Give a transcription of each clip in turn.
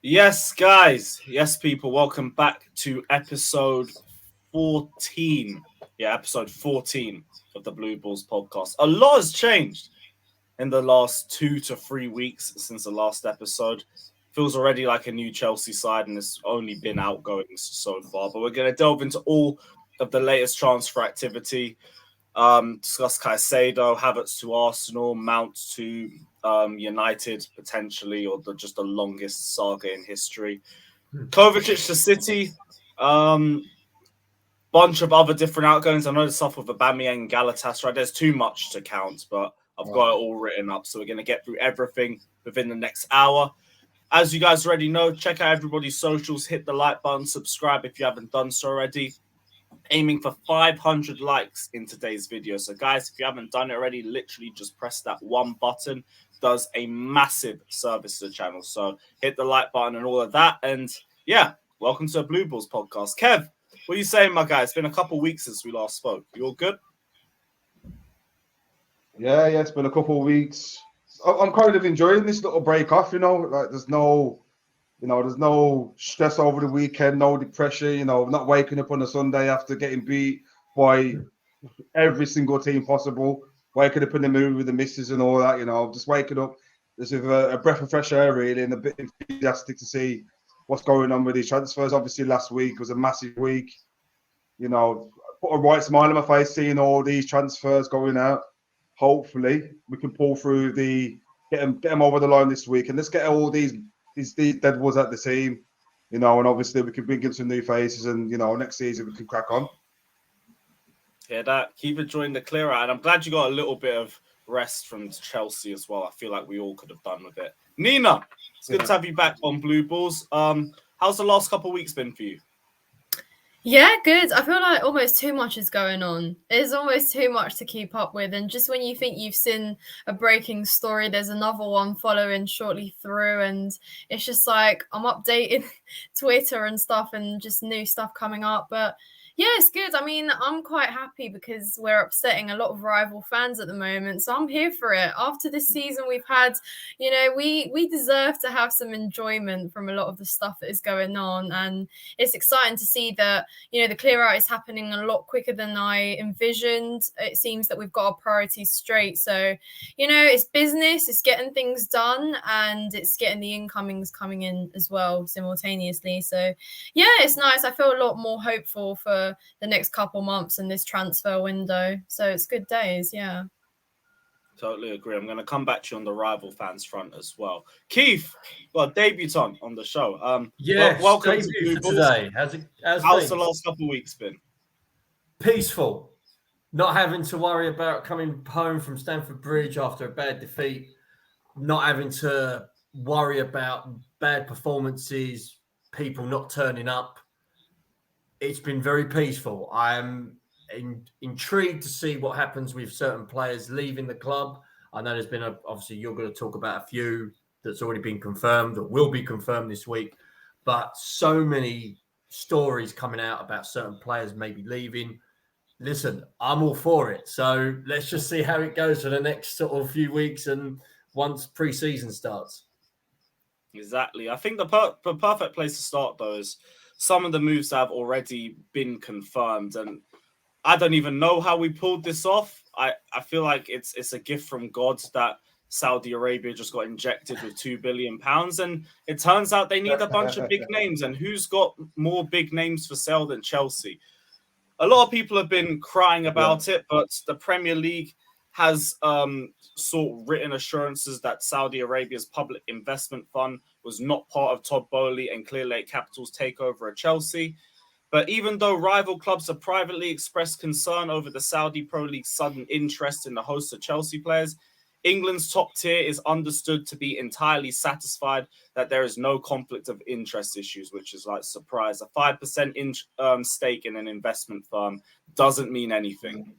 Yes, guys. Yes, people. Welcome back to episode 14. Yeah, episode 14 of the Blue Balls podcast. A lot has changed in the last 2 to 3 weeks since the last episode. Feels already like a new Chelsea side, and it's only been outgoings so far. But we're going to delve into all of the latest transfer activity. Discuss Caicedo, Havertz to Arsenal, Mount to United potentially, or just the longest saga in history. Kovacic to City, bunch of other different outgoings. I know the stuff with Aubameyang and Galatasaray. There's too much to count, but I've got it all written up. So we're going to get through everything within the next hour. As you guys already know, check out everybody's socials, hit the like button, subscribe if you haven't done so already. Aiming for 500 likes in today's video. So guys, if you haven't done it already, literally just press that one button. Does a massive service to the channel. So hit the like button and all of that. And yeah, welcome to the Blue Balls podcast. Kev, what are you saying, my guy? It's been a couple of weeks since we last spoke. You all good? Yeah, it's been a couple of weeks. I'm kind of enjoying this little break off, like there's no stress over the weekend, no depression, not waking up on a Sunday after getting beat by every single team possible, waking up in the mood with the misses and all that, just waking up just with a breath of fresh air really, and a bit enthusiastic to see what's going on with these transfers. Obviously last week was a massive week, put a right smile on my face seeing all these transfers going out. Hopefully we can pull through get them over the line this week, and let's get all these deadwoods at the team, and obviously we can bring in some new faces, and next season we can crack on. Hear that? Keep enjoying the clear out, and I'm glad you got a little bit of rest from Chelsea as well. I feel like we all could have done with it. Nina, it's good to have you back on Blue Balls. How's the last couple of weeks been for you? Yeah, good. I feel like almost too much is going on. There's almost too much to keep up with. And just when you think you've seen a breaking story, there's another one following shortly through. And it's just like I'm updating Twitter and stuff and just new stuff coming up. But yeah, it's good. I mean, I'm quite happy because we're upsetting a lot of rival fans at the moment. So I'm here for it. After this season we've had, we deserve to have some enjoyment from a lot of the stuff that is going on. And it's exciting to see that, the clear out is happening a lot quicker than I envisioned. It seems that we've got our priorities straight. So, it's business, it's getting things done, and it's getting the incomings coming in as well simultaneously. So, yeah, it's nice. I feel a lot more hopeful for the next couple months in this transfer window. So it's good days, yeah. Totally agree. I'm going to come back to you on the rival fans front as well. Keith, got a debutant on the show. Welcome to Blue Balls today. How's the last couple of weeks been? Peaceful. Not having to worry about coming home from Stamford Bridge after a bad defeat. Not having to worry about bad performances, people not turning up. It's been very peaceful. I'm intrigued to see what happens with certain players leaving the club. I know there's been obviously you're going to talk about a few that's already been confirmed or will be confirmed this week, but so many stories coming out about certain players maybe leaving. Listen, I'm all for it. So let's just see how it goes for the next sort of few weeks and once pre-season starts. Exactly. I think the perfect place to start, though, is some of the moves have already been confirmed, and I don't even know how we pulled this off. I feel like it's a gift from God that Saudi Arabia just got injected with £2 billion, and it turns out they need a bunch of big names. And who's got more big names for sale than Chelsea? A lot of people have been crying about it, but the Premier League has sought written assurances that Saudi Arabia's public investment fund was not part of Todd Boehly and Clear Lake Capital's takeover at Chelsea. But even though rival clubs have privately expressed concern over the Saudi Pro League's sudden interest in the host of Chelsea players, England's top tier is understood to be entirely satisfied that there is no conflict of interest issues, which is like surprise. A 5% stake in an investment firm doesn't mean anything.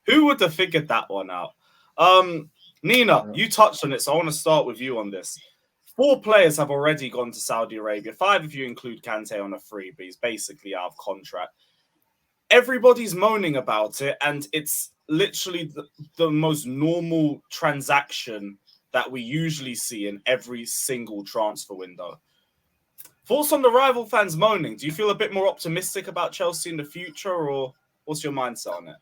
Who would have figured that one out? Nina, you touched on it, so I want to start with you on this. 4 players have already gone to Saudi Arabia. 5 if you include Kante on a free, but he's basically out of contract. Everybody's moaning about it, and it's literally the most normal transaction that we usually see in every single transfer window. Thoughts on the rival fans moaning? Do you feel a bit more optimistic about Chelsea in the future, or what's your mindset on it?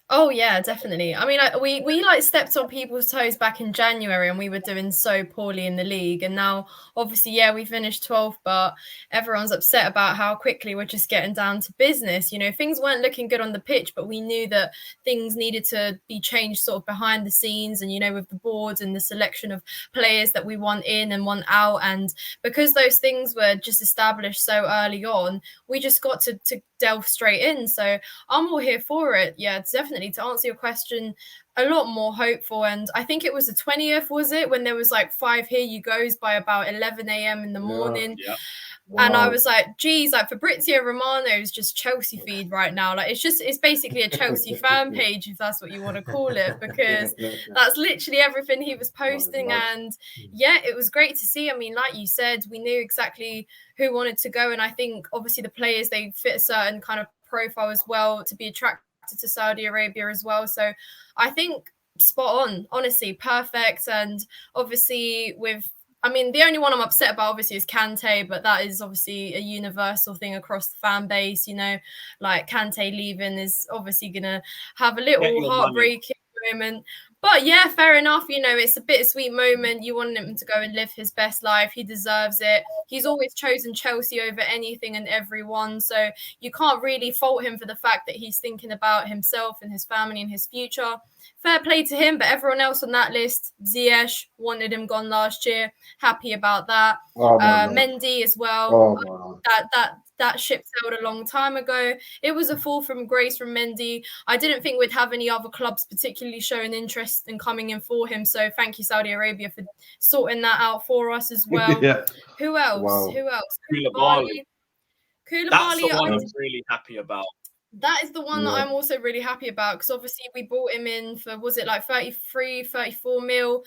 Oh yeah, definitely. I mean, we like stepped on people's toes back in January, and we were doing so poorly in the league. And now, obviously, yeah, we finished 12th, but everyone's upset about how quickly we're just getting down to business. You know, things weren't looking good on the pitch, but we knew that things needed to be changed sort of behind the scenes. And you know, with the board and the selection of players that we want in and want out, and because those things were just established so early on, we just got to delve straight in. So I'm all here for it. Yeah, it's definitely, to answer your question, a lot more hopeful. And I think it was the 20th, was it, when there was like 5 here you goes by about 11 a.m. in the morning. Yeah. Wow. And I was like, geez, like Fabrizio Romano's just Chelsea feed right now. Like it's basically a Chelsea fan page, if that's what you want to call it, because that's literally everything he was posting. And yeah, it was great to see. I mean, like you said, we knew exactly who wanted to go. And I think obviously the players, they fit a certain kind of profile as well to be attracted to Saudi Arabia as well. So I think spot on, honestly, perfect. And obviously the only one I'm upset about obviously is Kante, but that is obviously a universal thing across the fan base. You know, like Kante leaving is obviously going to have a little heartbreaking moment. But yeah, fair enough. You know, it's a bittersweet moment. You want him to go and live his best life. He deserves it. He's always chosen Chelsea over anything and everyone. So you can't really fault him for the fact that he's thinking about himself and his family and his future. Fair play to him. But everyone else on that list, Ziyech, wanted him gone last year. Happy about that. Mendy as well. That ship sailed a long time ago. It was a fall from grace from Mendy. I didn't think we'd have any other clubs particularly showing interest in coming in for him. So thank you, Saudi Arabia, for sorting that out for us as well. Yeah. Who else? Wow. Who else? Koulibaly. That's the one I'm really happy about. That is the one that I'm also really happy about, because obviously we bought him in for, was it like 33, 34 mil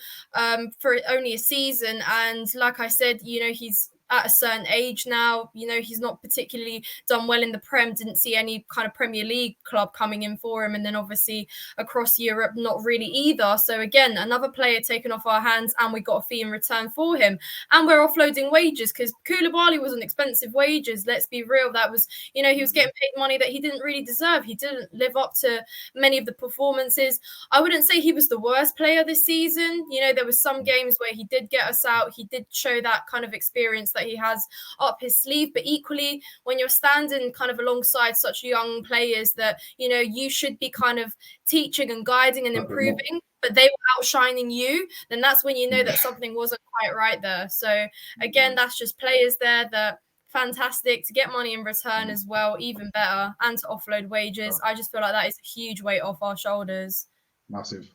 for only a season. And like I said, you know, he's at a certain age now. You know, he's not particularly done well in the Prem, didn't see any kind of Premier League club coming in for him. And then obviously across Europe, not really either. So again, another player taken off our hands, and we got a fee in return for him. And we're offloading wages, because Koulibaly was on expensive wages. Let's be real. That was, you know, he was getting paid money that he didn't really deserve. He didn't live up to many of the performances. I wouldn't say he was the worst player this season. You know, there was some games where he did get us out. He did show that kind of experience that he has up his sleeve. But equally, when you're standing kind of alongside such young players that, you know, you should be kind of teaching and guiding and improving, but they were outshining you, then that's when you know that something wasn't quite right there. So again, that's just players there that fantastic to get money in return as well, even better, and to offload wages. I just feel like that is a huge weight off our shoulders. Massive.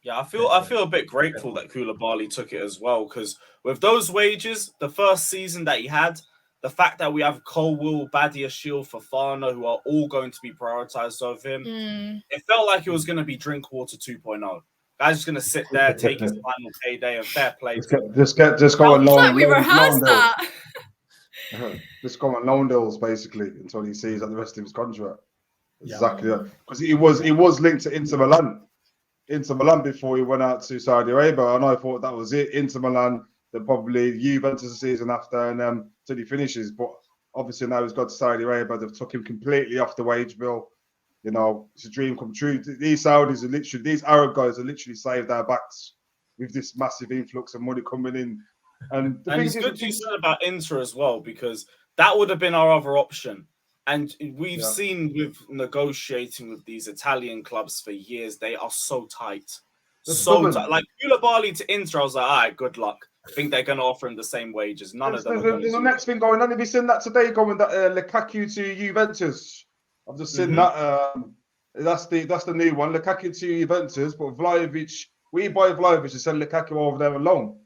Yeah, I feel a bit grateful that Koulibaly took it as well, because with those wages, the first season that he had, the fact that we have Colwill, Badiashile, Fofana, who are all going to be prioritized over him, it felt like it was going to be Drinkwater 2.0. Guy's just going to sit there, take his final payday, and fair play. Just go on loan. Like we rehearsed that. Just go on loan deals basically until he sees that the rest of his contract. Exactly, because he was linked to Inter Milan before he went out to Saudi Arabia, and I thought that was it. Inter Milan, then probably Juventus the season after, and till he finishes. But obviously now he's got to Saudi Arabia. They've took him completely off the wage bill. You know, it's a dream come true. These Saudis are literally, these Arab guys are literally saved our backs with this massive influx of money coming in. And it's good you said about Inter as well, because that would have been our other option. And we've seen with negotiating with these Italian clubs for years, they are so tight. So tight. Like Koulibaly to Inter, I was like, all right, good luck. I think they're going to offer him the same wages. None of them. There's the next thing going on. Have you seen that today? Going that Lukaku to Juventus. I've just seen that. That's the new one. Lukaku to Juventus, but Vlahovic. We buy Vlahovic and send Lukaku over there alone.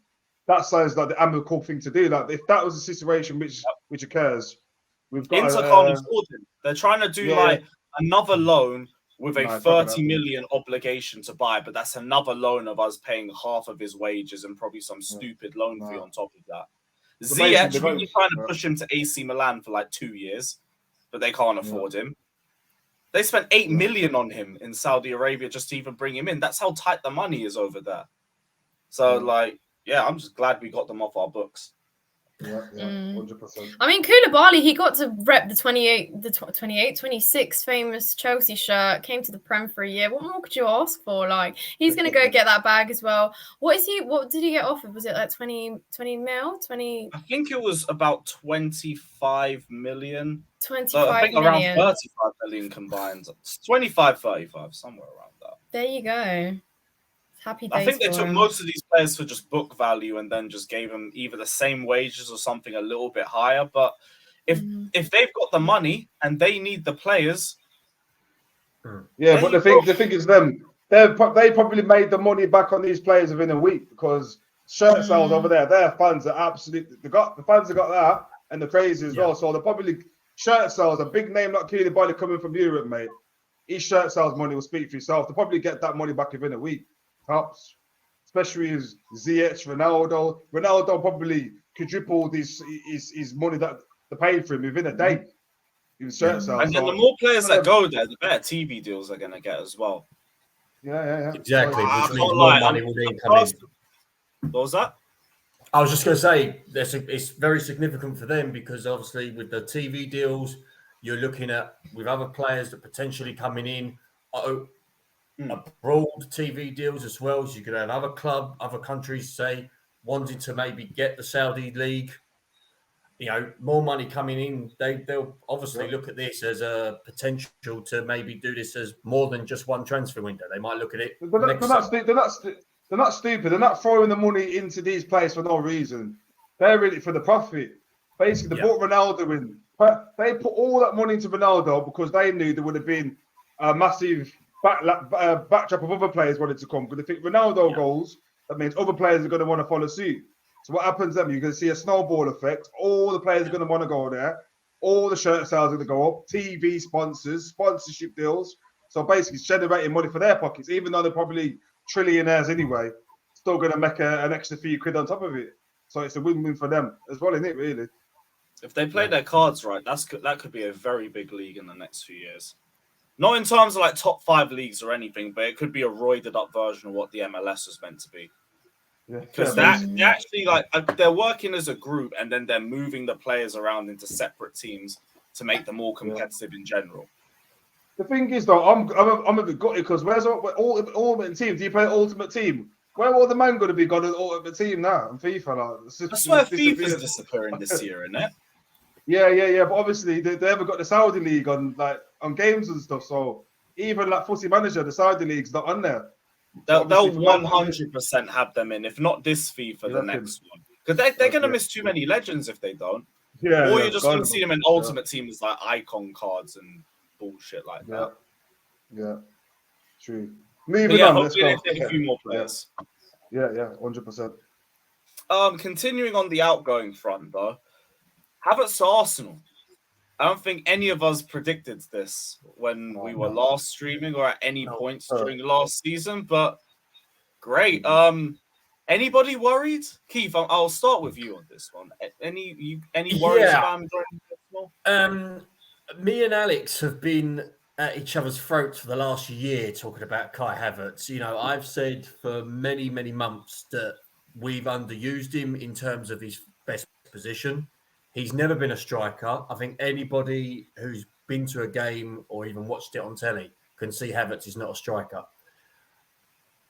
That sounds like the amicable thing to do. Like if that was a situation which occurs. Inter can't afford him. They're trying to do like another loan with a 30 million obligation to buy, but that's another loan of us paying half of his wages and probably some stupid loan fee on top of that. Ziyech, we're trying to push him to AC Milan for like 2 years, but they can't afford him. They spent 8 million on him in Saudi Arabia just to even bring him in. That's how tight the money is over there. So I'm just glad we got them off our books. Yeah, 100%. I mean, Koulibaly, he got to rep the 26 famous Chelsea shirt, came to the Prem for a year. What more could you ask for? Like, he's going to go get that bag as well. What did he get offered? Was it like 20 mil? 20? I think it was about 25 million. 25 I think million. around 35 million combined. 25, 35, somewhere around that. There you go. Happy days. I think they for took him. most of these players for just book value and then just gave them either the same wages or something a little bit higher. But if they've got the money and they need the players, yeah. But the thing is, they probably made the money back on these players within a week because shirt sales over there, their fans are absolutely. The fans have got that and the crazy as well. So they're probably shirt sales. A big name like Koulibaly coming from Europe, mate. His shirt sales money will speak for itself. They'll probably get that money back within a week. Tops, especially as Ziyech, Ronaldo. Ronaldo probably quadrupled his money that they paid for him within a day. Even shirt sales. And then the more players that go there, the better TV deals they're going to get as well. Yeah. Exactly. So, Which means more money will then come in. What was that? I was just going to say it's very significant for them because obviously with the TV deals, you're looking at with other players that potentially coming in. Abroad TV deals as well. So you could have other countries say wanting to maybe get the Saudi league. You know, more money coming in. They'll obviously look at this as a potential to maybe do this as more than just one transfer window. They might look at it. They're not stupid. They're not throwing the money into these players for no reason. They're in it for the profit. Basically, they brought Ronaldo in. They put all that money into Ronaldo because they knew there would have been a massive backdrop of other players wanted to come. Because if Ronaldo goes, that means other players are going to want to follow suit. So what happens then? You're going to see a snowball effect. All the players are going to want to go there. All the shirt sales are going to go up. TV sponsors, sponsorship deals. So basically, it's generating money for their pockets, even though they're probably trillionaires anyway. Still going to make an extra few quid on top of it. So it's a win-win for them as well, isn't it? Really. If they play their cards right, that could be a very big league in the next few years. Not in terms of like top 5 leagues or anything, but it could be a roided up version of what the MLS was meant to be. Because they actually they're working as a group and then they're moving the players around into separate teams to make them more competitive in general. The thing is, though, I'm a bit gutted because where's all ultimate team? Do you play ultimate team? Where are all the men going to be got an ultimate team now in FIFA? That's where FIFA's disappearing this year, isn't it? Yeah. But obviously, they haven't got the Saudi league on games and stuff. So even like Footy Manager, the Saudi league's not on there. They'll 100% have them in, if not this FIFA, the next one. Because they're going to miss too many legends if they don't. Yeah. Or you're just going to see them in Ultimate Team as like icon cards and bullshit like that. Yeah. True. Moving on. Let's go. Take a few more players. Yeah. 100%. Continuing on the outgoing front, though, Havertz to Arsenal. I don't think any of us predicted this when we were last streaming or at any points during last season, but great. Anybody worried? Keith, I'll start with you on this one. Any worries about him joining Arsenal? Me and Alex have been at each other's throats for the last year talking about Kai Havertz. You know, I've said for many, many months that we've underused him in terms of his best position. He's never been a striker. I think anybody who's been to a game or even watched it on telly can see Havertz is not a striker.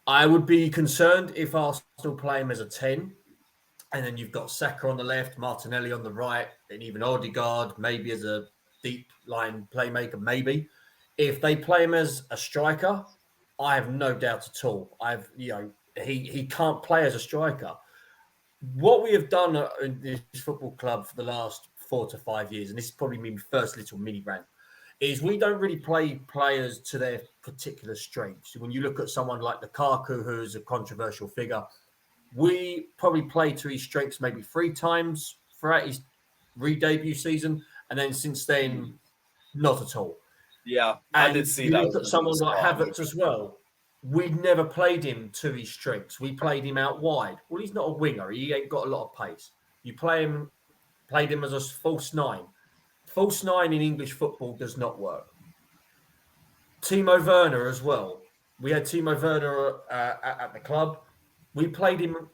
I would be concerned if Arsenal play him as a 10, and then you've got Saka on the left, Martinelli on the right, and even Odegaard maybe as a deep line playmaker, maybe. If they play him as a striker, I have no doubt at all. He can't play as a striker. What we have done in this football club for the last 4 to 5 years, and this is probably my first little mini rant, is we don't really play players to their particular strengths. When you look at someone like Lukaku, who's a controversial figure, we probably play to his strengths maybe 3 times throughout his re-debut season, and then since then, not at all. Yeah, and I did see you that. Look at someone like Havertz as well. We'd never played him to his strengths. We played him out wide. Well, he's not a winger. He ain't got a lot of pace. You played him as a false 9. False 9 in English football does not work. Timo Werner as well. We had Timo Werner at the club. We played him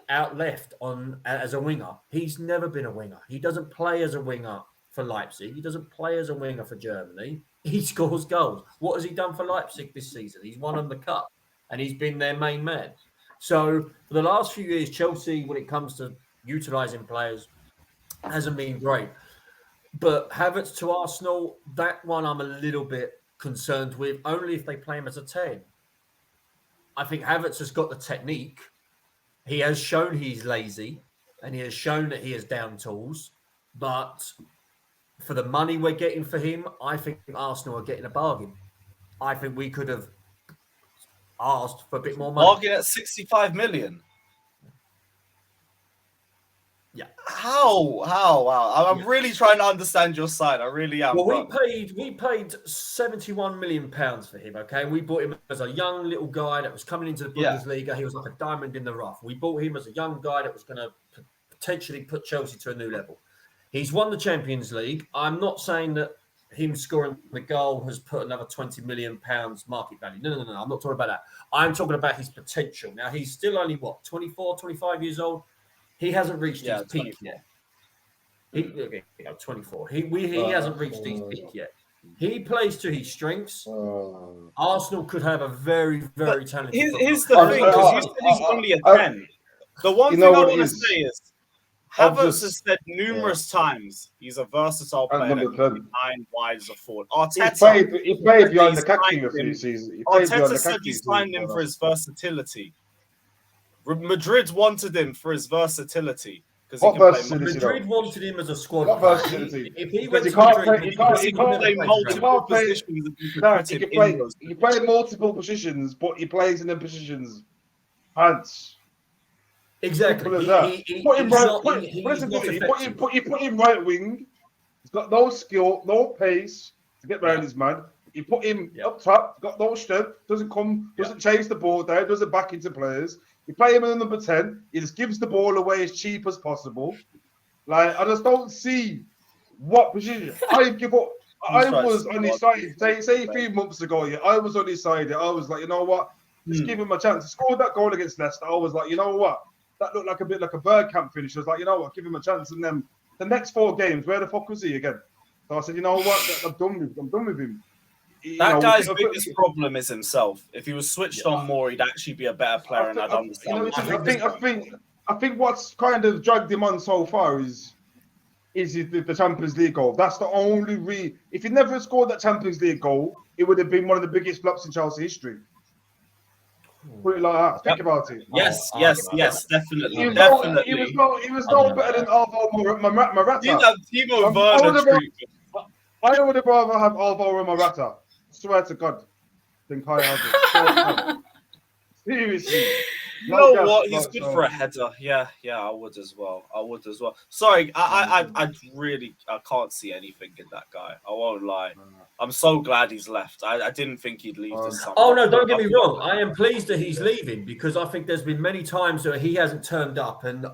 out left on as a winger. He's never been a winger. He doesn't play as a winger for Leipzig. He doesn't play as a winger for Germany. He scores goals. What has he done for Leipzig this season? He's won them the cup, and he's been their main man. So for the last few years, Chelsea, when it comes to utilising players, hasn't been great. But Havertz to Arsenal, that one I'm a little bit concerned with, only if they play him as a 10. I think Havertz has got the technique. He has shown he's lazy, and he has shown that he has down tools. But for the money we're getting for him, I think Arsenal are getting a bargain. I think we could have asked for a bit more money. Bargain at 65 million. Yeah. How? Wow. I'm really trying to understand your side. I really am. Well, we paid 71 million pounds for him. Okay, we bought him as a young little guy that was coming into the Bundesliga. Yeah. He was like a diamond in the rough. We bought him as a young guy that was going to potentially put Chelsea to a new level. He's won the Champions League. I'm not saying that him scoring the goal has put another 20 million pounds market value. No. I'm not talking about that. I'm talking about his potential. Now, he's still only, 24, 25 years old? He hasn't reached his peak yet. 24. He hasn't reached his peak yet. He plays to his strengths. Arsenal could have a very, very talented. Here's the thing, because you said he's only a 10. The one thing I want to say is, Havertz has said numerous times he's a versatile player that can be 9 wide as a forward. Arteta, he played behind the Kaki a few seasons. Arteta said he signed him for his versatility. Madrid wanted him for his versatility. Madrid wanted him as a squad. What versatility? If he went to Madrid, he can't play multiple positions. He play multiple positions, but he plays in the positions. Pants. Exactly. You put him right wing. He's got no skill, no pace to get around his man. You put him up top, got no strength, doesn't chase the ball down, doesn't back into players. You play him in the number 10, he just gives the ball away as cheap as possible. Like, I just don't see what position. I give up. I was on his side. Say a few months ago, I was on his side. I was like, you know what? Just give him a chance. He scored that goal against Leicester. I was like, you know what? That looked like a bit like a Bergkamp finish. I was like, you know what? Give him a chance. And then the next 4 games, where the fuck was he again? So I said, you know what? I'm done with him. That guy's biggest problem is himself. If he was switched on more, he'd actually be a better player, and I'd understand. I think what's kind of dragged him on so far is the Champions League goal. That's the only if he never scored that Champions League goal, it would have been one of the biggest flops in Chelsea history. Put it like that. Think about it. Yes, definitely. He was no better than Alvaro Morata. Timo Werner. I would have rather have Alvaro Morata. Swear to God, than Kai Havertz. Seriously. You know what? He's good for a header. Yeah, I would as well. Sorry, I really can't see anything in that guy. I won't lie. I'm so glad he's left. I didn't think he'd leave this summer. Oh no, don't get me wrong. I am pleased that he's leaving because I think there's been many times where he hasn't turned up, and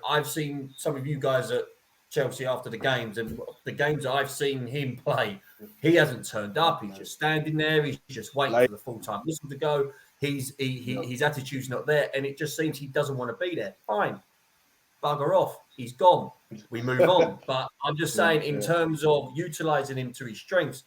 I've seen some of you guys at Chelsea after the games, and the games I've seen him play, he hasn't turned up. He's just standing there. He's just waiting for the full-time whistle to go. His attitude's not there, and it just seems he doesn't want to be there. Fine, bugger off. He's gone. We move on. But I'm just saying, in terms of utilising him to his strengths,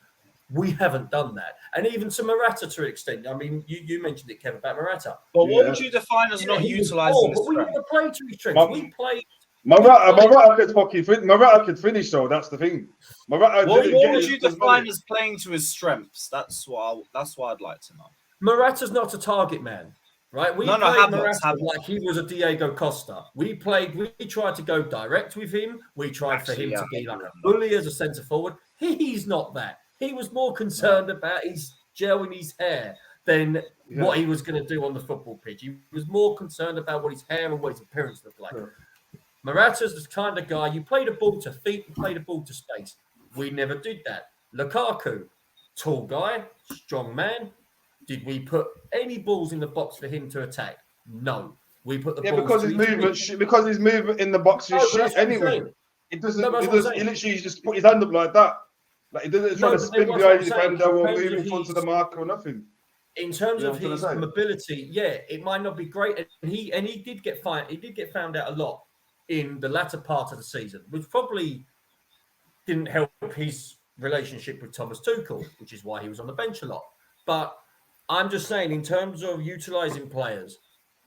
we haven't done that. And even to Morata to an extent. I mean, you mentioned it, Kev, about Morata. But what would you define as not utilising his strengths? We never played to his strengths. We played. Morata could finish though. That's the thing. What would you define as playing to his strengths? That's what I'd like to know. Morata's not a target man, right? We played Morata like he was a Diego Costa. We tried to go direct with him. We tried for him to be like a bully as a centre forward. He's not that. He was more concerned about his gel in his hair than what he was going to do on the football pitch. He was more concerned about what his hair and what his appearance looked like. Morata's the kind of guy, you play the ball to feet, you play the ball to space. We never did that. Lukaku, tall guy, strong man. Did we put any balls in the box for him to attack? No. We put the balls because his movement in the box is shit anyway. It doesn't. He literally just put his hand up like that. Like he doesn't try to spin behind the defender or move in front of the marker or nothing. In terms You know of what I'm his trying to say? mobility, yeah, it might not be great, and he did get found out a lot in the latter part of the season, which probably didn't help his relationship with Thomas Tuchel, which is why he was on the bench a lot. But I'm just saying, in terms of utilizing players,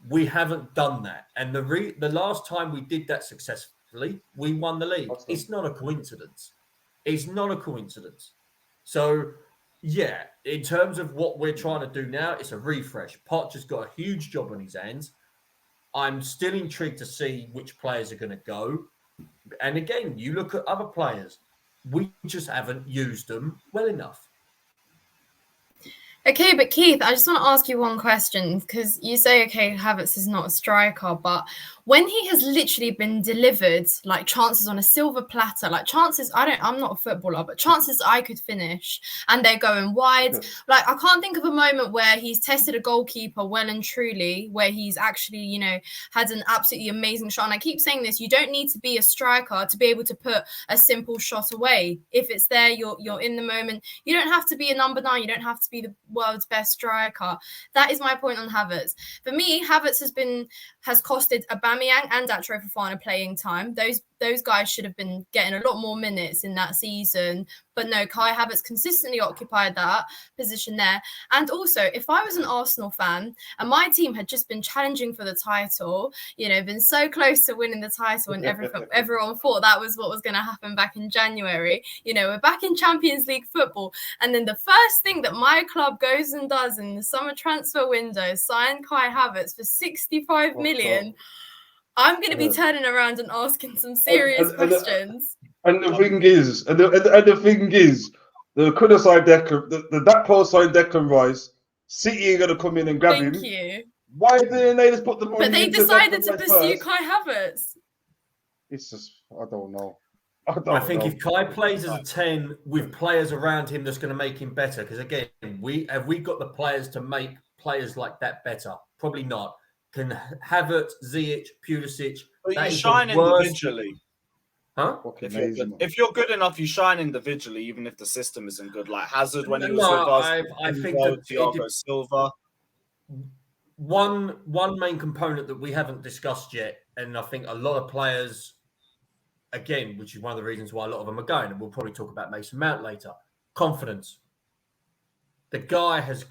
we haven't done that. And the last time we did that successfully, we won the league. Awesome. It's not a coincidence. It's not a coincidence. So, yeah, in terms of what we're trying to do now, it's a refresh. Poch has got a huge job on his hands. I'm still intrigued to see which players are going to go. And again, you look at other players, we just haven't used them well enough. Okay, but Keith, I just want to ask you one question, because you say, okay, Havertz is not a striker, but when he has literally been delivered like chances on a silver platter, like chances, I'm not a footballer, but chances I could finish and they're going wide. Like, I can't think of a moment where he's tested a goalkeeper well and truly, where he's actually, you know, had an absolutely amazing shot. And I keep saying this, you don't need to be a striker to be able to put a simple shot away. If it's there, you're in the moment. You don't have to be a number 9. You don't have to be the world's best striker. That is my point on Havertz. For me, Havertz has costed Aubameyang and Datro Fofana playing time. Those guys should have been getting a lot more minutes in that season. But no, Kai Havertz consistently occupied that position there. And also, if I was an Arsenal fan and my team had just been challenging for the title, you know, been so close to winning the title, and everyone thought that was what was going to happen back in January. You know, we're back in Champions League football. And then the first thing that my club goes and does in the summer transfer window is sign Kai Havertz for 65 million. I'm going to be turning around and asking some serious questions. And the thing is, the Cunha side that post side Declan Rice, City ain't gonna come in and grab him. Thank you. Why didn't they just put the money? But they into decided Declan to Rice pursue first? Kai Havertz. It's just, I don't know. I think if Kai plays as a 10 with players around him, that's going to make him better. Because again, we got the players to make players like that better? Probably not. Can Havertz, Ziyech, Pulisic? But you shine individually. Huh? If you're good enough, you shine individually, even if the system isn't good. Like Hazard when he was No, with us, I think that Thiago Silva. One main component that we haven't discussed yet, and I think a lot of players, again, which is one of the reasons why a lot of them are going, and we'll probably talk about Mason Mount later. Confidence. The guy has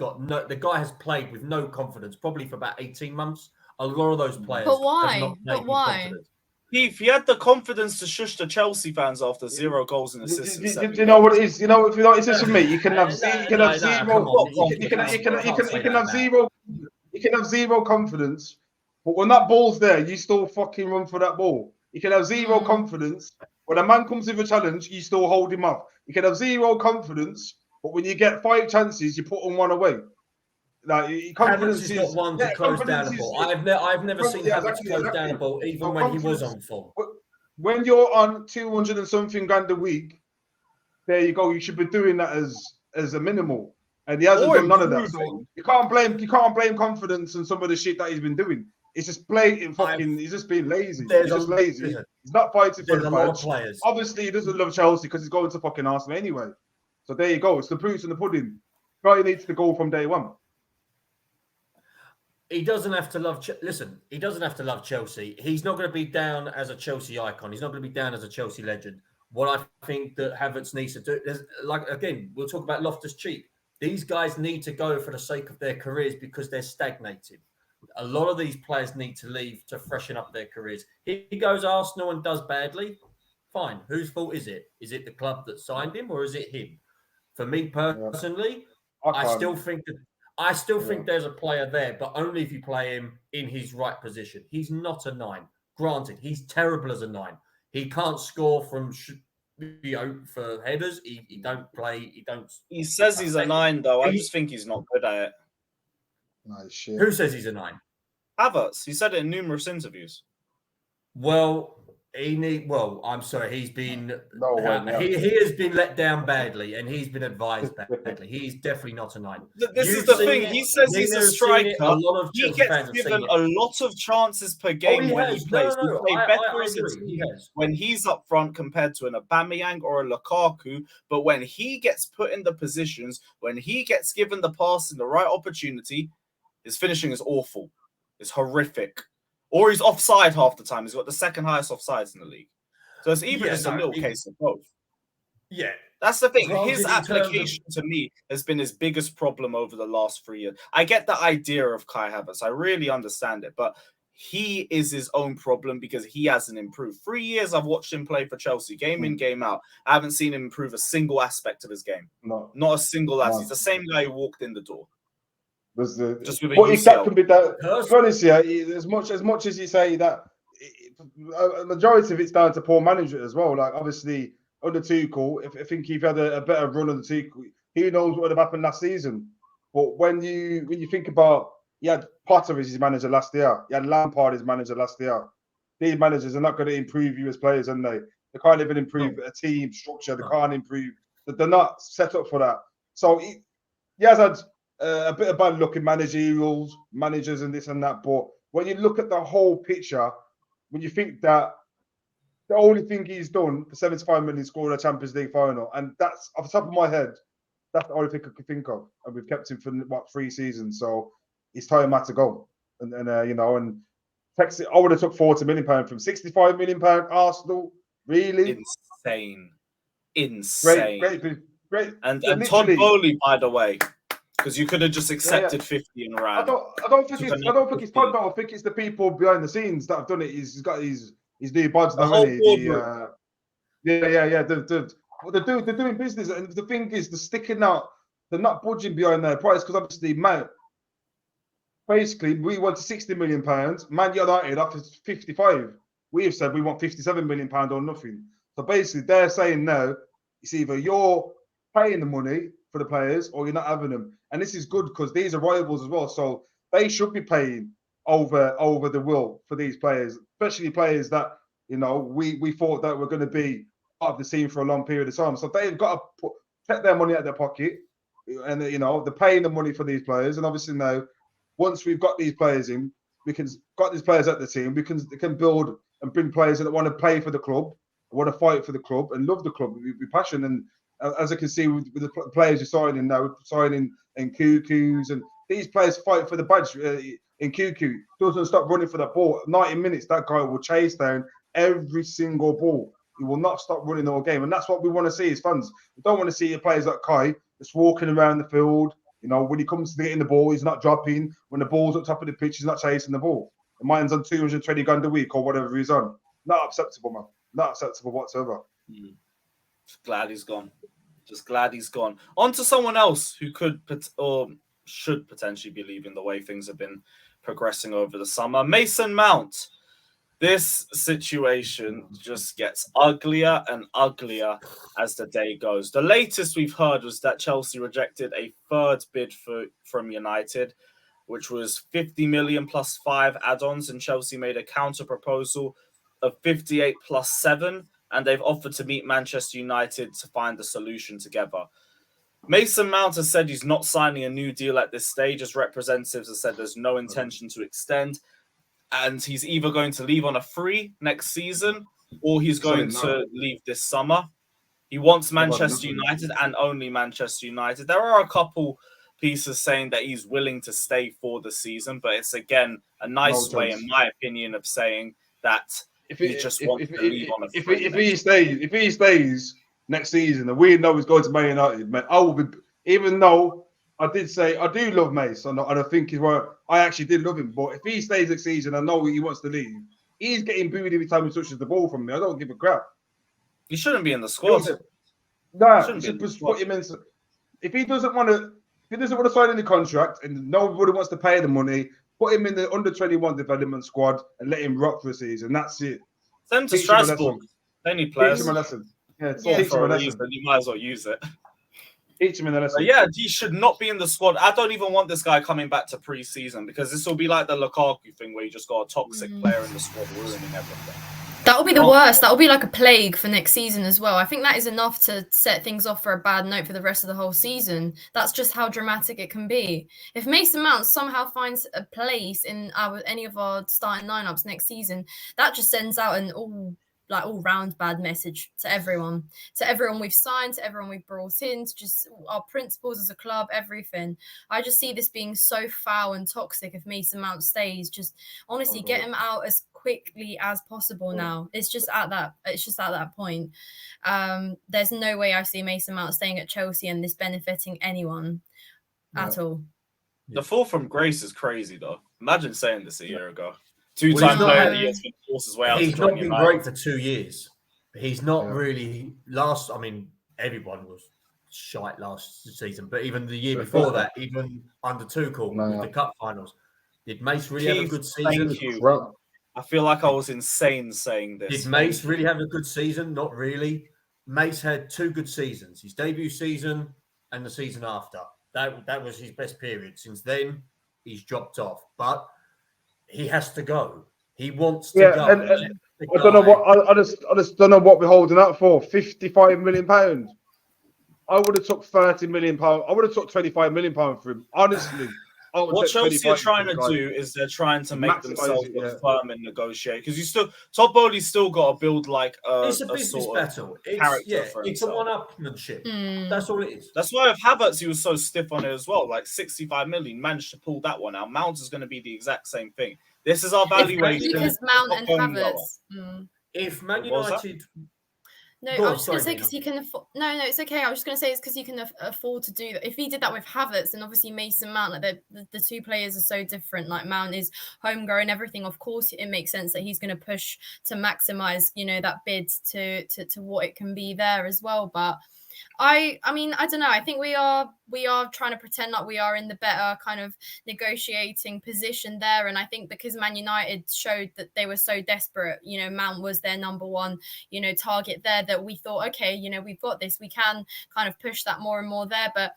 played with no confidence, probably for about 18 months. A lot of those players But why? have not played But why? with confidence. Keith, he had the confidence to shush the Chelsea fans after 0 goals and assists. Do you know what it is? You know, if you know, it's just for me. You can have zero. You can have zero confidence, but when that ball's there, you still fucking run for that ball. You can have zero confidence. When a man comes with a challenge, you still hold him up. You can have zero confidence, but when you get 5 chances, you put on 1 away. Like confidence is not one to close down a ball. I've never seen Havertz close down a ball, even when he was on form. When you're on 200 and something grand a week, there you go. You should be doing that as a minimal, and he hasn't done none of that. So you can't blame confidence on some of the shit that he's been doing. It's just blatant fucking. He's just being lazy. He's just lazy. He's not fighting for the badge. Obviously, he doesn't love Chelsea because he's going to fucking Arsenal anyway. So there you go. It's the proofs in the pudding. Guy needs to go from day one. He doesn't have to love. Listen, he doesn't have to love Chelsea. He's not going to be down as a Chelsea icon. He's not going to be down as a Chelsea legend. What I think that Havertz needs to do is, like, again, we'll talk about Loftus-Cheek. These guys need to go for the sake of their careers because they're stagnating. A lot of these players need to leave to freshen up their careers. He goes Arsenal and does badly. Fine. Whose fault is it? Is it the club that signed him or is it him? For me personally, I still think there's a player there, but only if you play him in his right position. He's not a 9. Granted, he's terrible as a 9. He can't score from for headers. He don't play. He says he's a 9 though. I just think he's not good at it. Nice shit. Who says he's a 9? Havertz. He said it in numerous interviews. Well, I'm sorry. He's been No way, yeah. he has been let down badly, and he's been advised badly. He's definitely not a 9. This You've is the seen thing. it, He says he's Nina a has seen it, striker. a lot of He Chelsea gets fans have given seen a it. lot of chances per game when he plays. No, We play I better as a agree. He team has. when he's up front compared to an Aubameyang or a Lukaku. But when he gets put in the positions, when he gets given the pass in the right opportunity, his finishing is awful. It's horrific. Or he's offside half the time. He's got the second highest offsides in the league. So it's either just a little case of both. Yeah. That's the thing. Granted, His application to me has been his biggest problem over the last 3 years. I get the idea of Kai Havertz. I really understand it. But he is his own problem because he hasn't improved. 3 years I've watched him play for Chelsea, game in, game out. I haven't seen him improve a single aspect of his game. No. Not a single aspect. He's the same guy who walked in the door. Just with a but if that UCL. can be done, to be honest, yeah, as much as you say that, a majority of it's down to poor management as well. Like obviously under Tuchel, I think if he had a better run under Tuchel, who knows what would have happened last season. But when you think about, you had Potter as his manager last year, you had Lampard as manager last year. These managers are not going to improve you as players, and they can't even improve a team structure. They can't improve. They're not set up for that. So he has had a bit of bad luck in managers and this and that. But when you look at the whole picture, when you think that the only thing he's done for 75 million scored a Champions League final, and that's off the top of my head, that's the only thing I could think of. And we've kept him for 3 seasons, so it's time to go. And I would have took 40 million pound from 65 million pound Arsenal. Really insane. Great. And Todd Bowley, by the way. Because you could have just accepted 50 and ran. I don't think it's Todd Bowley. I think it's the people behind the scenes that have done it. He's got his new buds now, isn't he? Yeah. They're doing business, and the thing is, they're sticking out. They're not budging behind their price because obviously, basically, we want 60 million pounds. Man United offers 55. We have said we want 57 million pound or nothing. So basically, they're saying no. It's either you're paying the money for the players or you're not having them. And this is good because these are rivals as well. So they should be paying over the will for these players, especially players that, we thought that were going to be part of the team for a long period of time. So they've got to take their money out of their pocket, and they're paying the money for these players. And obviously now, once we've got these players in, got these players at the team, we can build and bring players that want to play for the club, want to fight for the club, and love the club with passion. And as I can see with the players you're signing now, signing in Cuckoos, and these players fight for the badge. In Cuckoo doesn't stop running for that ball. 90 minutes, that guy will chase down every single ball. He will not stop running all game, and that's what we want to see as fans. We don't want to see players like Kai just walking around the field. When he comes to getting the ball, he's not dropping. When the ball's at top of the pitch, he's not chasing the ball. The man's on 220 grand a week or whatever he's on. Not acceptable, man. Not acceptable whatsoever. Just glad he's gone. On to someone else who could or should potentially be leaving the way things have been progressing over the summer. Mason Mount. This situation just gets uglier and uglier as the day goes. The latest we've heard was that Chelsea rejected a third bid from United, which was 50 million plus 5 add-ons, and Chelsea made a counter proposal of 58 plus 7, and they've offered to meet Manchester United to find a solution together. Mason Mount has said he's not signing a new deal at this stage, as representatives have said there's no intention to extend, and he's either going to leave on a free next season or he's going to leave this summer. He wants Manchester United and only Manchester United. There are a couple pieces saying that he's willing to stay for the season, but it's, again, a nice way, in my opinion, of saying that he just wants to leave on a free. If he stays next season, and we know he's going to Man United, man, I will be, even though I did say I do love Mace, and I think he's where I actually did love him. But if he stays next season, I know he wants to leave. He's getting booed every time he touches the ball from me. I don't give a crap. He shouldn't be in the squad. He should just put him in. If he doesn't want to sign any contract, and nobody wants to pay the money, put him in the under-21 development squad and let him rock for a season. That's it. Send him to Strasbourg. They need players. Teach him a lesson. For a reason. You might as well use it. Teach him in the lesson. Yeah, he should not be in the squad. I don't even want this guy coming back to pre-season because this will be like the Lukaku thing where you just got a toxic player in the squad ruining everything. That will be the worst. That will be like a plague for next season as well. I think that is enough to set things off for a bad note for the rest of the whole season. That's just how dramatic it can be. If Mason Mount somehow finds a place in any of our starting lineups next season, that just sends out an all-round bad message to everyone we've signed, to everyone we've brought in, to just our principles as a club, everything. I just see this being so foul and toxic if Mason Mount stays. Just honestly, get him out as quickly as possible now. It's just at that point. There's no way I see Mason Mount staying at Chelsea and this benefiting anyone at all. The fall from grace is crazy though. Imagine saying this a year ago. Two-time player of the year has been forced his way out. He's not been great for 2 years. He's not really everyone was shite last season, but even the year before that, even under Tuchel with the cup finals, did Mace really have a good season? Thank you. I feel like I was insane saying this. Did Mace really have a good season? Not really. Mace had 2 good seasons, his debut season and the season after. That was his best period. Since then, he's dropped off. But he has to go. He wants to go. And I don't know what I just don't know what we're holding out for. £55 million. I would have took £30 million. I would have took £25 million for him. Honestly. What Chelsea are trying to do is they're trying to make themselves look firm and negotiate because Todd Bowley's still got to build like it's a business battle. It's a one-upmanship. That's all it is. That's why with Havertz he was so stiff on it as well. Like 65 million, managed to pull that one out. Mount is going to be the exact same thing. This is our valuation because Mount and Havertz. If Man United. No, I was just going to say because he can afford. No, it's okay. I was just going to say it's because he can afford to do that. If he did that with Havertz, then obviously Mason Mount, like the two players are so different. Like Mount is homegrown, everything. Of course, it makes sense that he's going to push to maximize, that bid to what it can be there as well. But I mean, I don't know. I think we are trying to pretend like we are in the better kind of negotiating position there. And I think because Man United showed that they were so desperate, Mount was their number one, target there, that we thought, okay, we've got this. We can kind of push that more and more there. But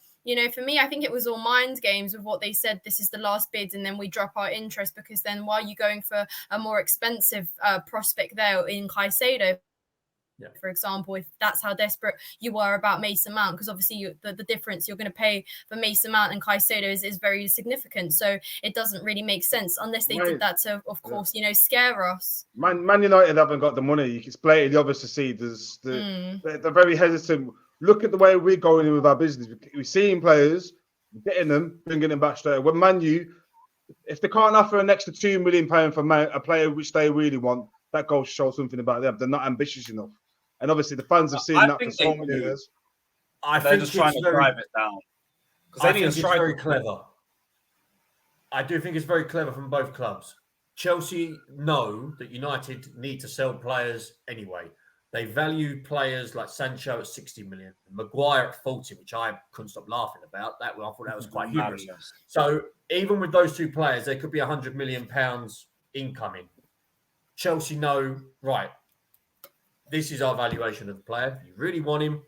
for me, I think it was all mind games with what they said. This is the last bid, and then we drop our interest because then why are you going for a more expensive prospect there in Caicedo? Yeah. For example, if that's how desperate you were about Mason Mount, because obviously the difference you're going to pay for Mason Mount and Caicedo is very significant. So it doesn't really make sense unless they did that to, of course, scare us. Man United haven't got the money. It's blatantly obvious to see. They're very hesitant. Look at the way we're going in with our business. We're seeing players, getting them, bringing them back straight away. When Man U, if they can't offer an extra £2 million for a player which they really want, that goes to show something about them. They're not ambitious enough. And obviously, the fans have seen that for so many years. They're just trying to drive it down. I think it's very clever. I do think it's very clever from both clubs. Chelsea know that United need to sell players anyway. They value players like Sancho at 60 million, Maguire at 40, which I couldn't stop laughing about. I thought that was quite humorous. So even with those two players, there could be £100 million incoming. Chelsea know, right, this is our valuation of the player. If you really want him,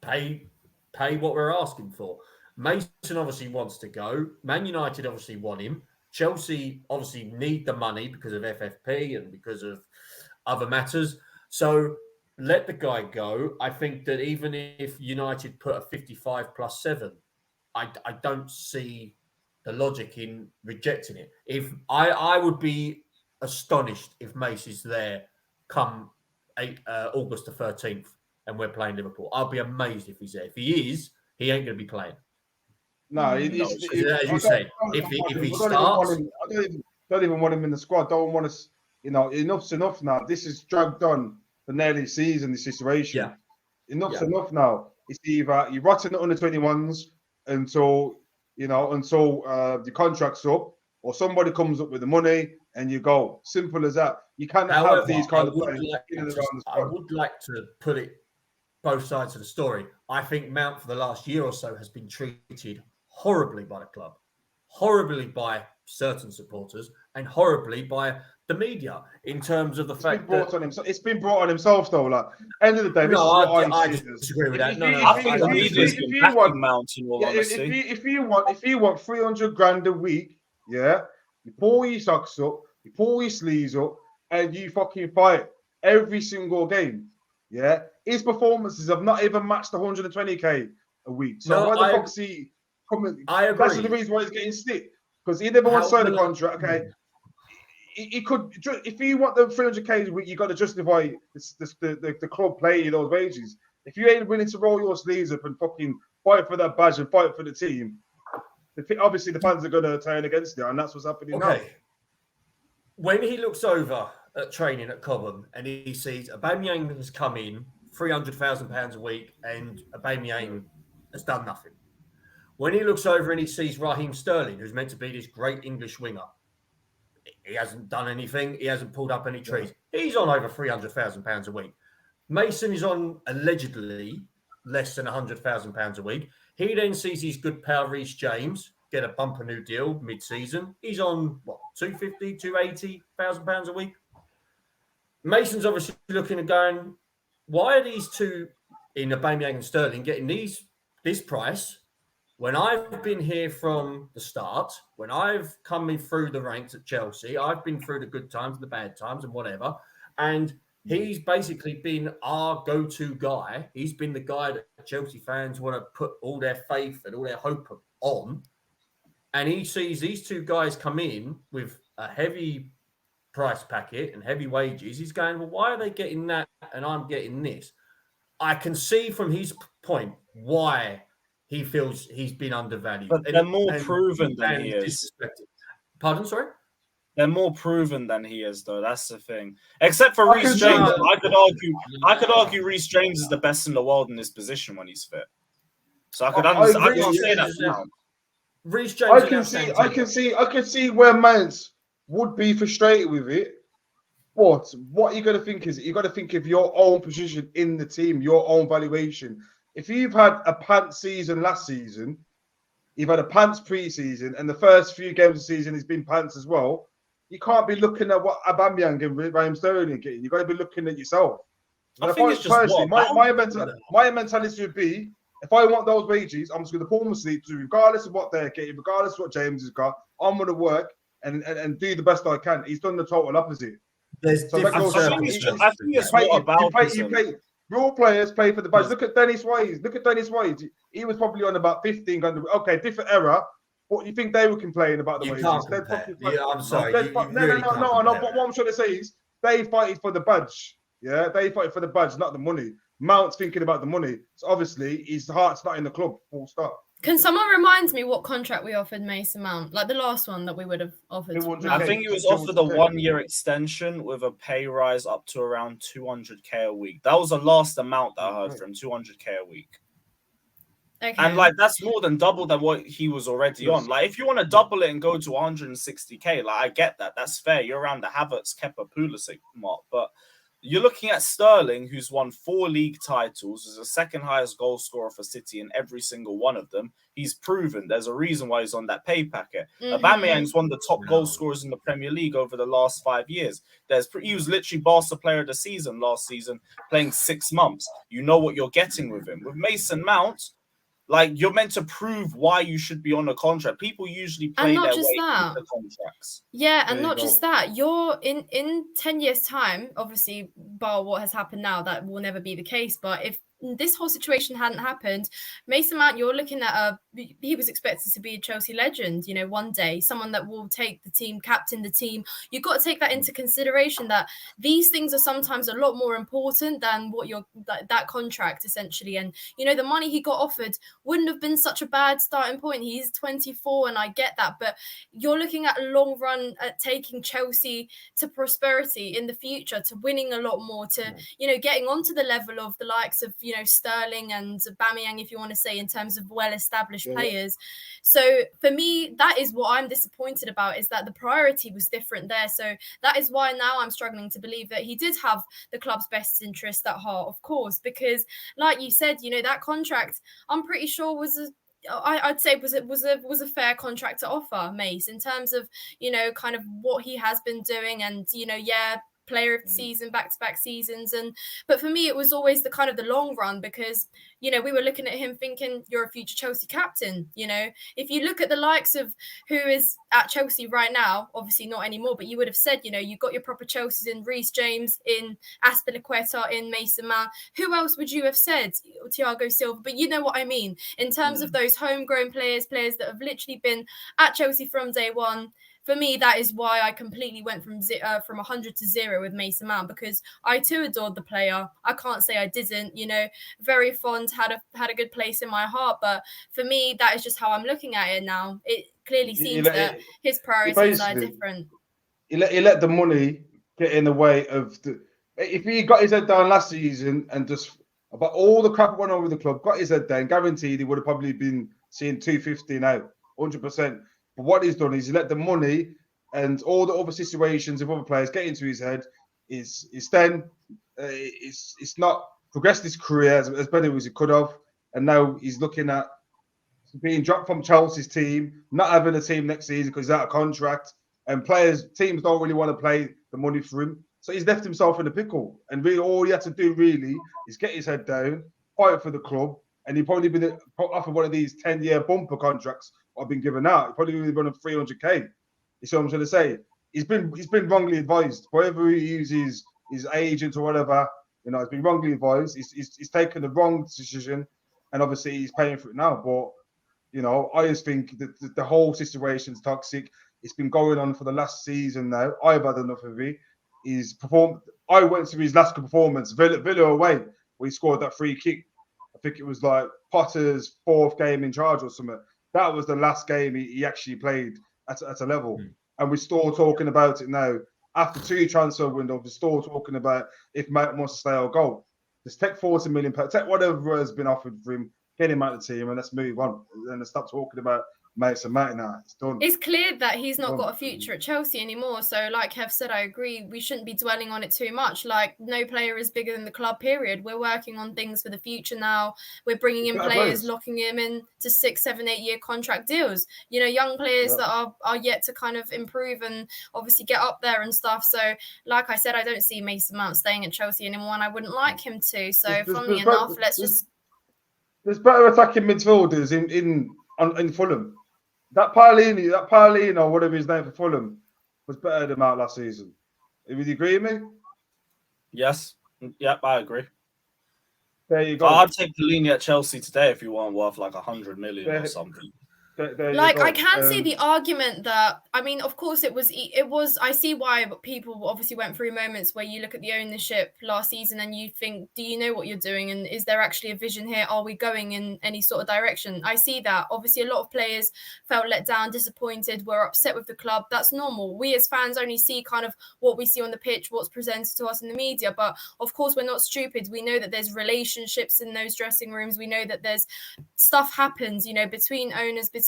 pay what we're asking for. Mason obviously wants to go. Man United obviously want him. Chelsea obviously need the money because of FFP and because of other matters. So let the guy go. I think that even if United put a 55 plus 7, I don't see the logic in rejecting it. If I would be astonished if Mace is there come August the 13th and we're playing Liverpool. I'll be amazed if he's there. If he is, he ain't going to be playing. No, as you said, if he starts, I don't even want him in the squad. Don't want us. Enough's enough now. This is dragged on for nearly a season. This situation. Yeah. Enough's enough now. It's either you rot in the under 21s until the contract's up, or somebody comes up with the money and you go. Simple as that. You can't have these kind of players. I would like to put it both sides of the story. I think Mount for the last year or so has been treated horribly by the club, horribly by certain supporters, and horribly by the media in terms of the fact that it's been brought on himself though. Like end of the day, this is what I disagree with that. I think the media's been backing Mount in all honesty. If you want 300 grand a week, yeah, you pull your socks up, you pull your sleeves up, and you fucking fight every single game. Yeah, his performances have not even matched 120k a week. So why the fuck is he coming? I agree. That's the reason why he's getting stick, because he never wants to sign a contract. Okay. He could, if you want the 300k a week, you got to justify the club paying you those wages. If you ain't willing to roll your sleeves up and fucking fight for that badge and fight for the team, obviously the fans are going to turn against you, and that's what's happening now. When he looks over at training at Cobham and he sees Aubameyang has come in £300,000 a week and Aubameyang has done nothing. When he looks over and he sees Raheem Sterling, who's meant to be this great English winger, he hasn't done anything. He hasn't pulled up any trees. He's on over £300,000 a week. Mason is on allegedly less than £100,000 a week. He then sees his good pal Reece James get a bumper new deal mid-season. He's on what, £250,000, £280,000 a week. Mason's obviously looking and going, why are these two in Aubameyang and Sterling getting this price? When I've been here from the start, when I've come in through the ranks at Chelsea, I've been through the good times, the bad times, and whatever. And he's basically been our go-to guy. He's been the guy that Chelsea fans want to put all their faith and all their hope on. And he sees these two guys come in with a heavy price packet and heavy wages. He's going, well, why are they getting that and I'm getting this? I can see from his point why he feels he's been undervalued. But they're more proven than he is. Pardon, sorry? They're more proven than he is, though. That's the thing. Except for Reece James, I could argue Reece James is the best in the world in this position when he's fit. So I can't say that now. Reece James, I can see where Mance would be frustrated with it. But what you're going to think is, you got to think of your own position in the team, your own valuation. If you've had a pants season last season, you've had a pants pre-season, and the first few games of the season has been pants as well, you can't be looking at what Aubameyang and Raheem Sterling are getting. You've got to be looking at yourself. I think it's just personally, my mentality would be, if I want those wages, I'm just going to pull my sleeves, regardless of what they're getting, regardless of what James has got. I'm going to work and do the best I can. He's done the total opposite. There's so different I think it's more about real players play for the budget. Look at Dennis Wise. He was probably on about 15 grand. Okay, different era. What do you think they were complaining about the wages? I'm sorry. No. But what I'm trying to say is they fighted for the badge. Yeah, they fighted for the badge, not the money. Mount's thinking about the money. So obviously his heart's not in the club. Full stop. Can someone remind me what contract we offered Mason Mount? Like the last one that we would have offered. I think he was offered a 1-year extension with a pay rise up to around 200k a week. That was the last amount that I heard from 200k a week. Okay. And that's more than double than what he was already on. Like, if you want to double it and go to 160k, I get that. That's fair. You're around the Havertz, Kepa, Pulisic mark, but you're looking at Sterling, who's won 4 league titles, is the second highest goal scorer for City in every single one of them. He's proven. There's a reason why he's on that pay packet. Aubameyang's one of the top goal scorers in the Premier League over the last 5 years. He was literally Barca Player of the Season last season, playing 6 months. You know what you're getting with him. With Mason Mount, you're meant to prove why you should be on a contract. People usually play their way into contracts. Yeah, and not just that. You're in 10 years' time, obviously, bar what has happened now, that will never be the case. But if this whole situation hadn't happened, Mason Mount, you're looking at he was expected to be a Chelsea legend, one day, someone that will take the team, captain the team. You've got to take that into consideration, that these things are sometimes a lot more important than what that contract essentially. And the money he got offered wouldn't have been such a bad starting point. He's 24, and I get that, but you're looking at a long run at taking Chelsea to prosperity in the future, to winning a lot more, to getting onto the level of the likes of Sterling and Aubameyang, if you want to say, in terms of well-established players. So for me, that is what I'm disappointed about, is that the priority was different there. So that is why now I'm struggling to believe that he did have the club's best interest at heart, of course, because like you said, that contract, I'm pretty sure was I'd say was a fair contract to offer Mace in terms of, you know, kind of what he has been doing, and, you know, yeah, player of the season, back-to-back seasons. But for me, it was always the kind of the long run, because, you know, we were looking at him thinking, you're a future Chelsea captain. You know, if you look at the likes of who is at Chelsea right now, obviously not anymore, but you would have said, you know, you got your proper Chelseas in Reece James, in Azpilicueta, in Mason Mount. Who else would you have said? Thiago Silva. But you know what I mean in terms of those homegrown players that have literally been at Chelsea from day one. For me, that is why I completely went from 100 to 0 with Mason Mount, because I too adored the player. I can't say I didn't. You know, very fond, had a good place in my heart. But for me, that is just how I'm looking at it now. It clearly seems that his priorities are different. He let the money get in the way of the. If he got his head down last season and just about all the crap that went on with the club, got his head down, guaranteed he would have probably been seeing 250 now, 100%. But what he's done is he let the money and all the other situations of other players get into his head. It's not progressed his career as better as he could have, and now he's looking at being dropped from Chelsea's team, not having a team next season because he's out of contract, and teams don't really want to play the money for him. So he's left himself in a pickle, and really all he had to do really is get his head down, fight for the club, and he'd probably been offered one of these 10-year bumper contracts I've been given out. He'd probably been running 300k. You see what I'm trying to say? He's been wrongly advised. Whatever he uses, his agent or whatever, you know, he's been wrongly advised. He's taken the wrong decision, and obviously he's paying for it now. But you know, I just think that the whole situation's toxic. It's been going on for the last season now. I've had enough of it. He's performed. I went to his last performance, Villa away, where he scored that free kick. I think it was like Potter's 4th game in charge or something. That was the last game he actually played at a level. And we're still talking about it now. After 2 transfer windows, we're still talking about if Mount wants to stay or go. Just take 40 million, take whatever has been offered for him, get him out of the team, and let's move on. And let's stop talking about Mason Mount now. It's done. It's clear that he's not got a future at Chelsea anymore. So, like Kev said, I agree. We shouldn't be dwelling on it too much. Like, no player is bigger than the club, period. We're working on things for the future now. We're bringing in players, locking him in to 6, 7, 8 year contract deals. You know, young players that are yet to kind of improve and obviously get up there and stuff. So, like I said, I don't see Mason Mount staying at Chelsea anymore, and I wouldn't like him to. So, funnily enough, there's better attacking midfielders in Fulham. That Paulino, whatever his name for Fulham, was better than Mount last season. Would you agree with me? Yes. Yep, I agree. There you go. I'd take Paulino at Chelsea today if you weren't worth like 100 million or something. Like, I can see the argument that, I mean, of course it was, I see why people obviously went through moments where you look at the ownership last season and you think, do you know what you're doing? And is there actually a vision here? Are we going in any sort of direction? I see that. Obviously, a lot of players felt let down, disappointed, were upset with the club. That's normal. We as fans only see kind of what we see on the pitch, what's presented to us in the media. But of course, we're not stupid. We know that there's relationships in those dressing rooms. We know that there's stuff happens, you know, between owners, between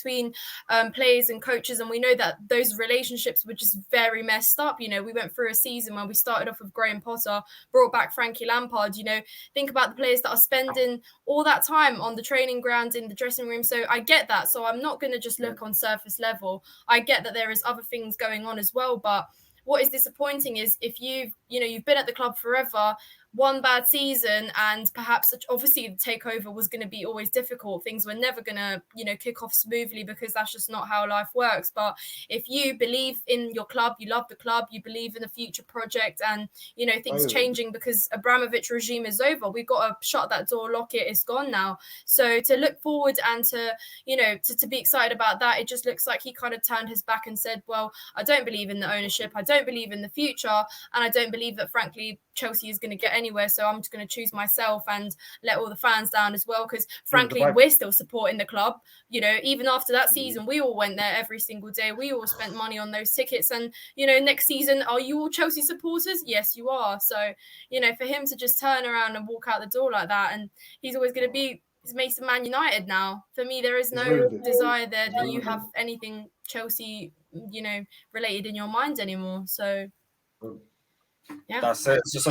players and coaches, and we know that those relationships were just very messed up. You know, we went through a season where we started off with Graham Potter, brought back Frankie Lampard. You know, think about the players that are spending all that time on the training ground, in the dressing room. So I get that. So I'm not going to just look on surface level. I get that there is other things going on as well. But what is disappointing is if you've been at the club forever, one bad season, and perhaps obviously the takeover was going to be always difficult. Things were never going to, kick off smoothly, because that's just not how life works. But if you believe in your club, you love the club, you believe in a future project, and, things changing because Abramovich regime is over, we've got to shut that door, lock it, it's gone now. So to look forward and to be excited about that, it just looks like he kind of turned his back and said, well, I don't believe in the ownership, I don't believe in the future, and I don't believe that, frankly, Chelsea is going to get anywhere, so I'm just going to choose myself and let all the fans down as well, because frankly we're still supporting the club. Even after that season, we all went there every single day, we all spent money on those tickets, and next season, are you all Chelsea supporters? Yes, you are. So for him to just turn around and walk out the door like that, and he's always going to be Mason Man United now. For me, there is no desire there that you have anything Chelsea related in your mind anymore. So yeah, that's it. It's just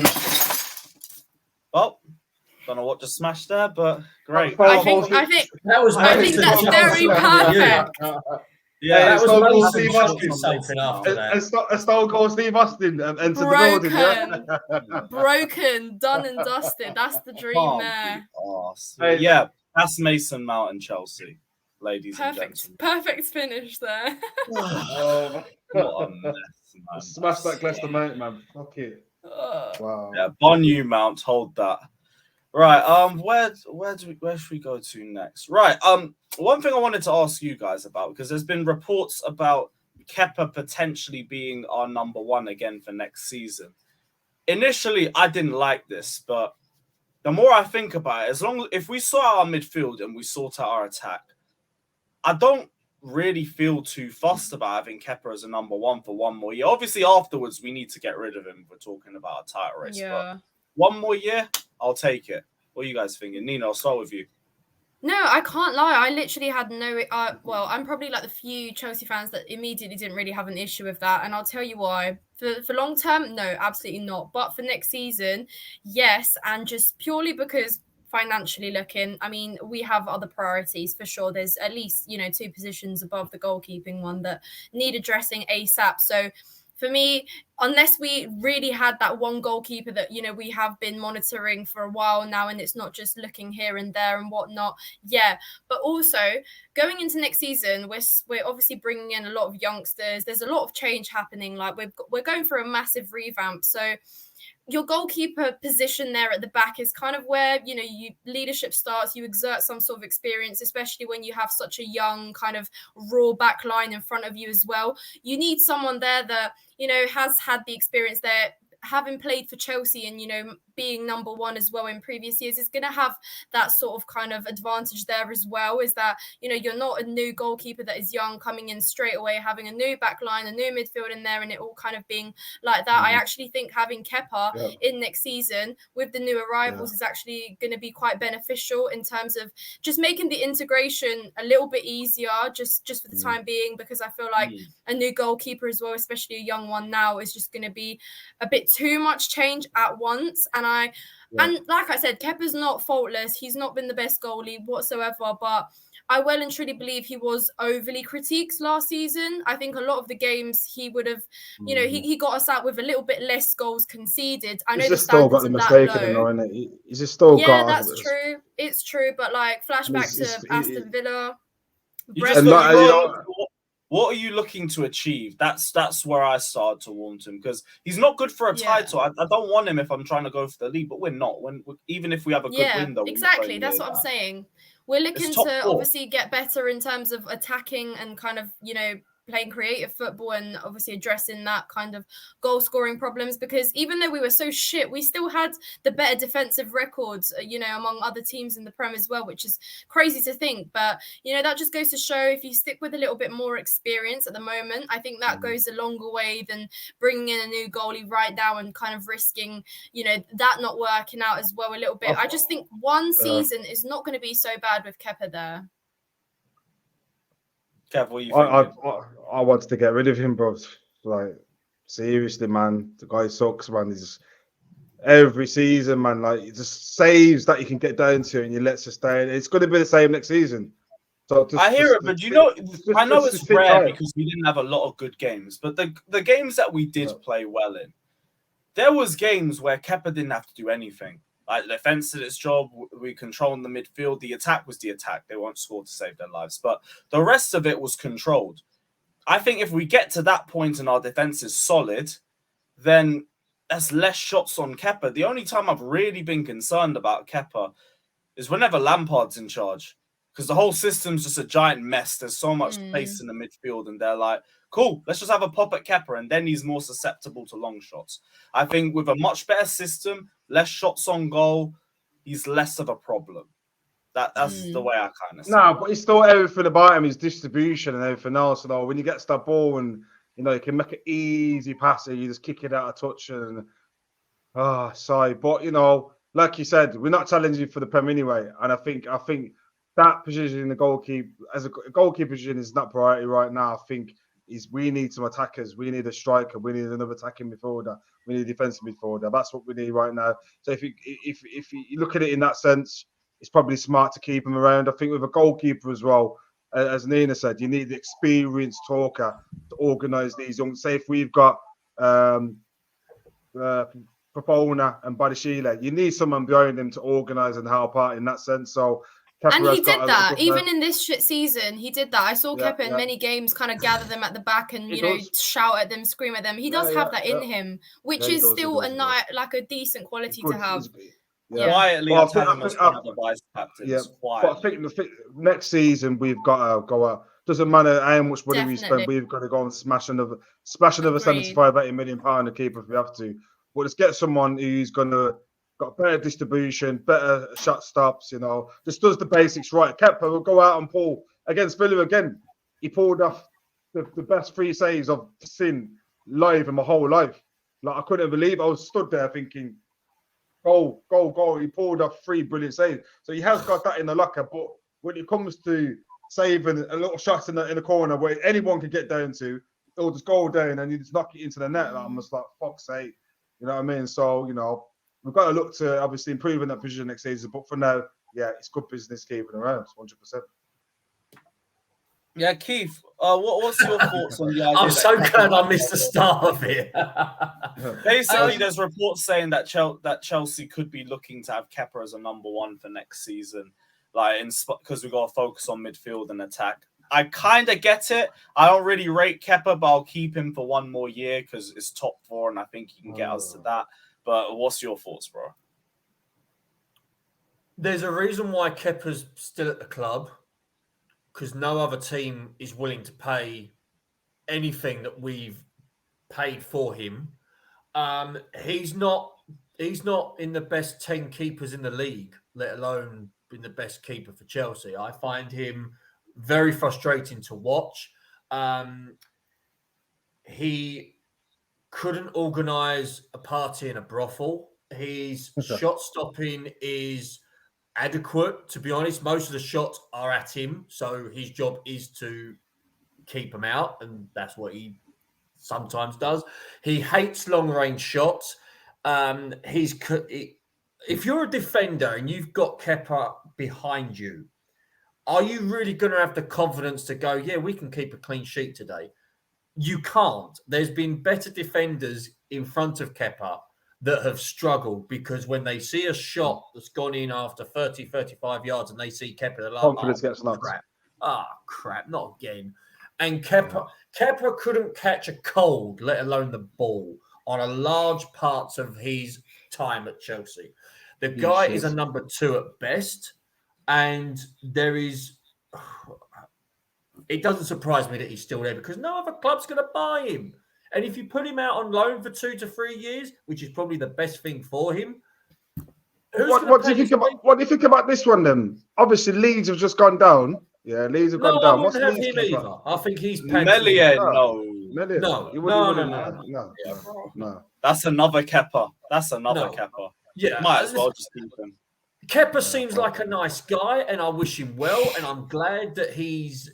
Don't know what just smashed there, but great. I think that was I think Mason that's very Chelsea. perfect. Yeah, That was Stone Cold Mason Steve shouting Austin. something after that. A Stone Cold Steve Austin entered the building. Yeah? Broken, done and dusted. That's the dream there. Yeah, that's Mason Mount and Chelsea, ladies and gentlemen. Perfect finish there. Oh, What a mess, man. smash that Leicester mate, man. Fuck it. Wow. Yeah, Bonnu Mount, hold that. Right, where should we go to next? Right, one thing I wanted to ask you guys about, because there's been reports about Kepa potentially being our number one again for next season. Initially, I didn't like this, but the more I think about it, if we sort out our midfield and we sort out our attack, I don't really feel too fussed about having Kepa as a number one for one more year. Obviously, afterwards, we need to get rid of him if we're talking about a title race. Yeah. But one more year, I'll take it. What are you guys thinking? Nina, I'll start with you. No, I can't lie. I literally had no. Well, I'm probably like the few Chelsea fans that immediately didn't really have an issue with that, and I'll tell you why. For long term, no, absolutely not. But for next season, yes, and just purely because financially looking, I mean, we have other priorities for sure. There's at least 2 positions above the goalkeeping one that need addressing ASAP. So for me, unless we really had that one goalkeeper that, we have been monitoring for a while now, and it's not just looking here and there and whatnot. Yeah. But also going into next season, we're obviously bringing in a lot of youngsters. There's a lot of change happening. Like we're going for a massive revamp. So your goalkeeper position there at the back is kind of where, you leadership starts. You exert some sort of experience, especially when you have such a young kind of raw back line in front of you as well. You need someone there that, has had the experience there, having played for Chelsea and, being number one as well in previous years, is going to have that sort of kind of advantage there as well, is that, you're not a new goalkeeper that is young coming in straight away, having a new back line, a new midfield in there, and it all kind of being like that. I actually think having Kepa in next season with the new arrivals is actually going to be quite beneficial in terms of just making the integration a little bit easier, just for the time being, because I feel like a new goalkeeper as well, especially a young one now, is just going to be a bit too much change at once. And like I said, Kepa's not faultless. He's not been the best goalie whatsoever, but I well and truly believe he was overly critiqued last season. I think a lot of the games he would have, he got us out with a little bit less goals conceded. I know he's the just still got the mistake in him, isn't it? He's just still got. Yeah, that's true. It's true, but like flashback to Aston Villa. What are you looking to achieve? That's where I started to warn him, because he's not good for a title. I don't want him if I'm trying to go for the league, but we're not. Even if we have a good window. Exactly. That's what I'm saying. We're looking to obviously get better in terms of attacking and kind of, playing creative football and obviously addressing that kind of goal scoring problems, because even though we were so shit, we still had the better defensive records, among other teams in the Prem as well, which is crazy to think. But, that just goes to show if you stick with a little bit more experience at the moment, I think that goes a longer way than bringing in a new goalie right now and kind of risking, that not working out as well a little bit. I just think one season is not going to be so bad with Kepa there. Kev, what are you thinking? I wanted to get rid of him, bro. Like, seriously, man, the guy sucks, man. He's every season, man. Like, he just saves that you can get down to, and you let sustain. It's going to be the same next season. So I hear it, but I know it's rare because we didn't have a lot of good games. But the games that we did play well in, there was games where Kepa didn't have to do anything. Like, the defense did its job. We controlled the midfield. The attack was the attack. They won't score to save their lives. But the rest of it was controlled. I think if we get to that point and our defense is solid, then there's less shots on Kepa. The only time I've really been concerned about Kepa is whenever Lampard's in charge, because the whole system's just a giant mess. There's so much space in the midfield, and they're like, cool, let's just have a pop at Kepa, and then he's more susceptible to long shots. I think with a much better system, less shots on goal, he's less of a problem. That's the way I kind of see it. But he's still everything about him, his distribution and everything else. When you get to that ball and, you can make an easy pass and you just kick it out of touch and, sorry. But, like you said, we're not challenging for the Prem anyway. And I think that position in the goalkeeper, as a goalkeeper position, is not priority right now. I think is we need some attackers. We need a striker. We need another attacking midfielder. We need a defensive midfielder. That's what we need right now. So if you look at it in that sense, it's probably smart to keep him around. I think with a goalkeeper as well, as Nina said, you need the experienced talker to organise these young. Say if we've got Fofana and Badashile, you need someone behind them to organise and help out in that sense. So and he did that even in this season. He did that. I saw Kepa in many games kind of gather them at the back and shout at them, scream at them. He does have that in him, which is still a decent quality to have. Quietly, I think the vice captains. But I think next season we've got to go out. Doesn't matter how much money we spend, we've got to go and smash another 75, 80 million pound to keep if we have to. But let's get someone who's got better distribution, better shot stops, just does the basics right. Kepa will go out and pull against Villa again. He pulled off the best 3 saves I've seen live in my whole life. Like, I couldn't believe I was stood there thinking, goal. He pulled off 3 brilliant saves. So he has got that in the locker. But when it comes to saving a little shots in the corner where anyone can get down to, he'll just go down and you just knock it into the net. I'm just like, fuck's sake. You know what I mean? So, we've got to look to obviously improving that position next season. But for now, it's good business keeping around, 100%. Yeah, Keith, what's your thoughts on the idea? I'm so glad I missed the start of it. Basically, there's reports saying that Chelsea could be looking to have Kepa as a number 1 for next season, because we've got to focus on midfield and attack. I kind of get it. I don't really rate Kepa, but I'll keep him for 1 more year because it's top 4, and I think he can get us to that. But what's your thoughts, bro? There's a reason why Kepa's still at the club, because no other team is willing to pay anything that we've paid for him. He's not in the best 10 keepers in the league, let alone being the best keeper for Chelsea. I find him very frustrating to watch. He couldn't organise a party in a brothel. His shot stopping is adequate, to be honest. Most of the shots are at him, so his job is to keep them out, and that's what he sometimes does. He hates long-range shots. If you're a defender and you've got Kepa behind you, are you really going to have the confidence to go, yeah, we can keep a clean sheet today? You can't. There's been better defenders in front of Kepa that have struggled because when they see a shot that's gone in after 30, 35 yards and they see Kepa, they're like, confidence gets knocked. Crap, not again. And Kepa couldn't catch a cold, let alone the ball, on a large parts of his time at Chelsea. The guy is a number 2 at best, and it doesn't surprise me that he's still there because no other club's going to buy him. And if you put him out on loan for 2 to 3 years, which is probably the best thing for him, what do you think about this one then? Obviously, Leeds have just gone down. Yeah, Leeds have gone down. What's have him either. I think he's Melian. No. That's another Kepa. Kepa. Yeah, might as well just keep him. Kepa seems like a nice guy, and I wish him well. And I'm glad that he's,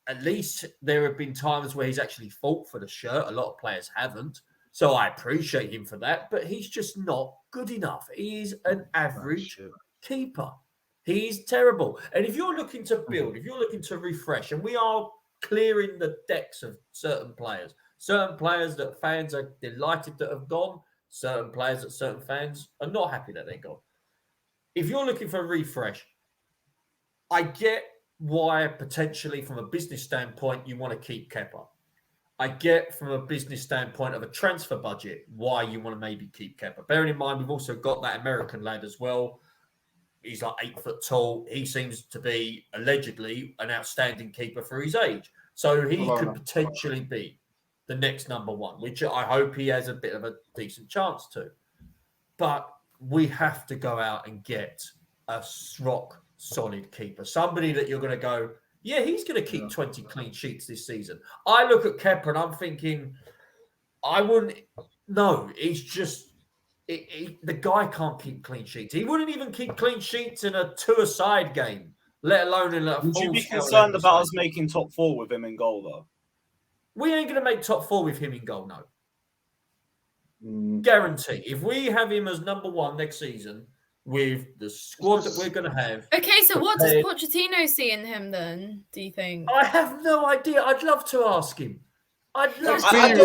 at least there have been times where he's actually fought for the shirt. A lot of players haven't. So I appreciate him for that. But he's just not good enough. He's an average keeper. He's terrible. And if you're looking to build, if you're looking to refresh, and we are clearing the decks of certain players that fans are delighted that have gone, certain players that certain fans are not happy that they're gone. If you're looking for a refresh, I get why potentially from a business standpoint you want to keep Kepa. I get from a business standpoint of a transfer budget why you want to maybe keep Kepa. Bearing in mind, we've also got that American lad as well. He's like 8 foot tall. He seems to be allegedly an outstanding keeper for his age. So he could potentially be the next number 1, which I hope he has a bit of a decent chance to. But we have to go out and get a rock solid keeper. Somebody that you're going to go, yeah, he's going to keep 20 clean sheets this season. I look at Kepa and I'm thinking, I wouldn't. No, he's just, the guy can't keep clean sheets. He wouldn't even keep clean sheets in a 2-a-side game, let alone in a Would you be concerned about us making top 4 with him in goal, though? We ain't going to make top 4 with him in goal, no. Mm. Guarantee. If we have him as number 1 next season with the squad that we're going to have. Okay, so what does Pochettino see in him then, do you think? I have no idea. I'd love to ask him. I'd love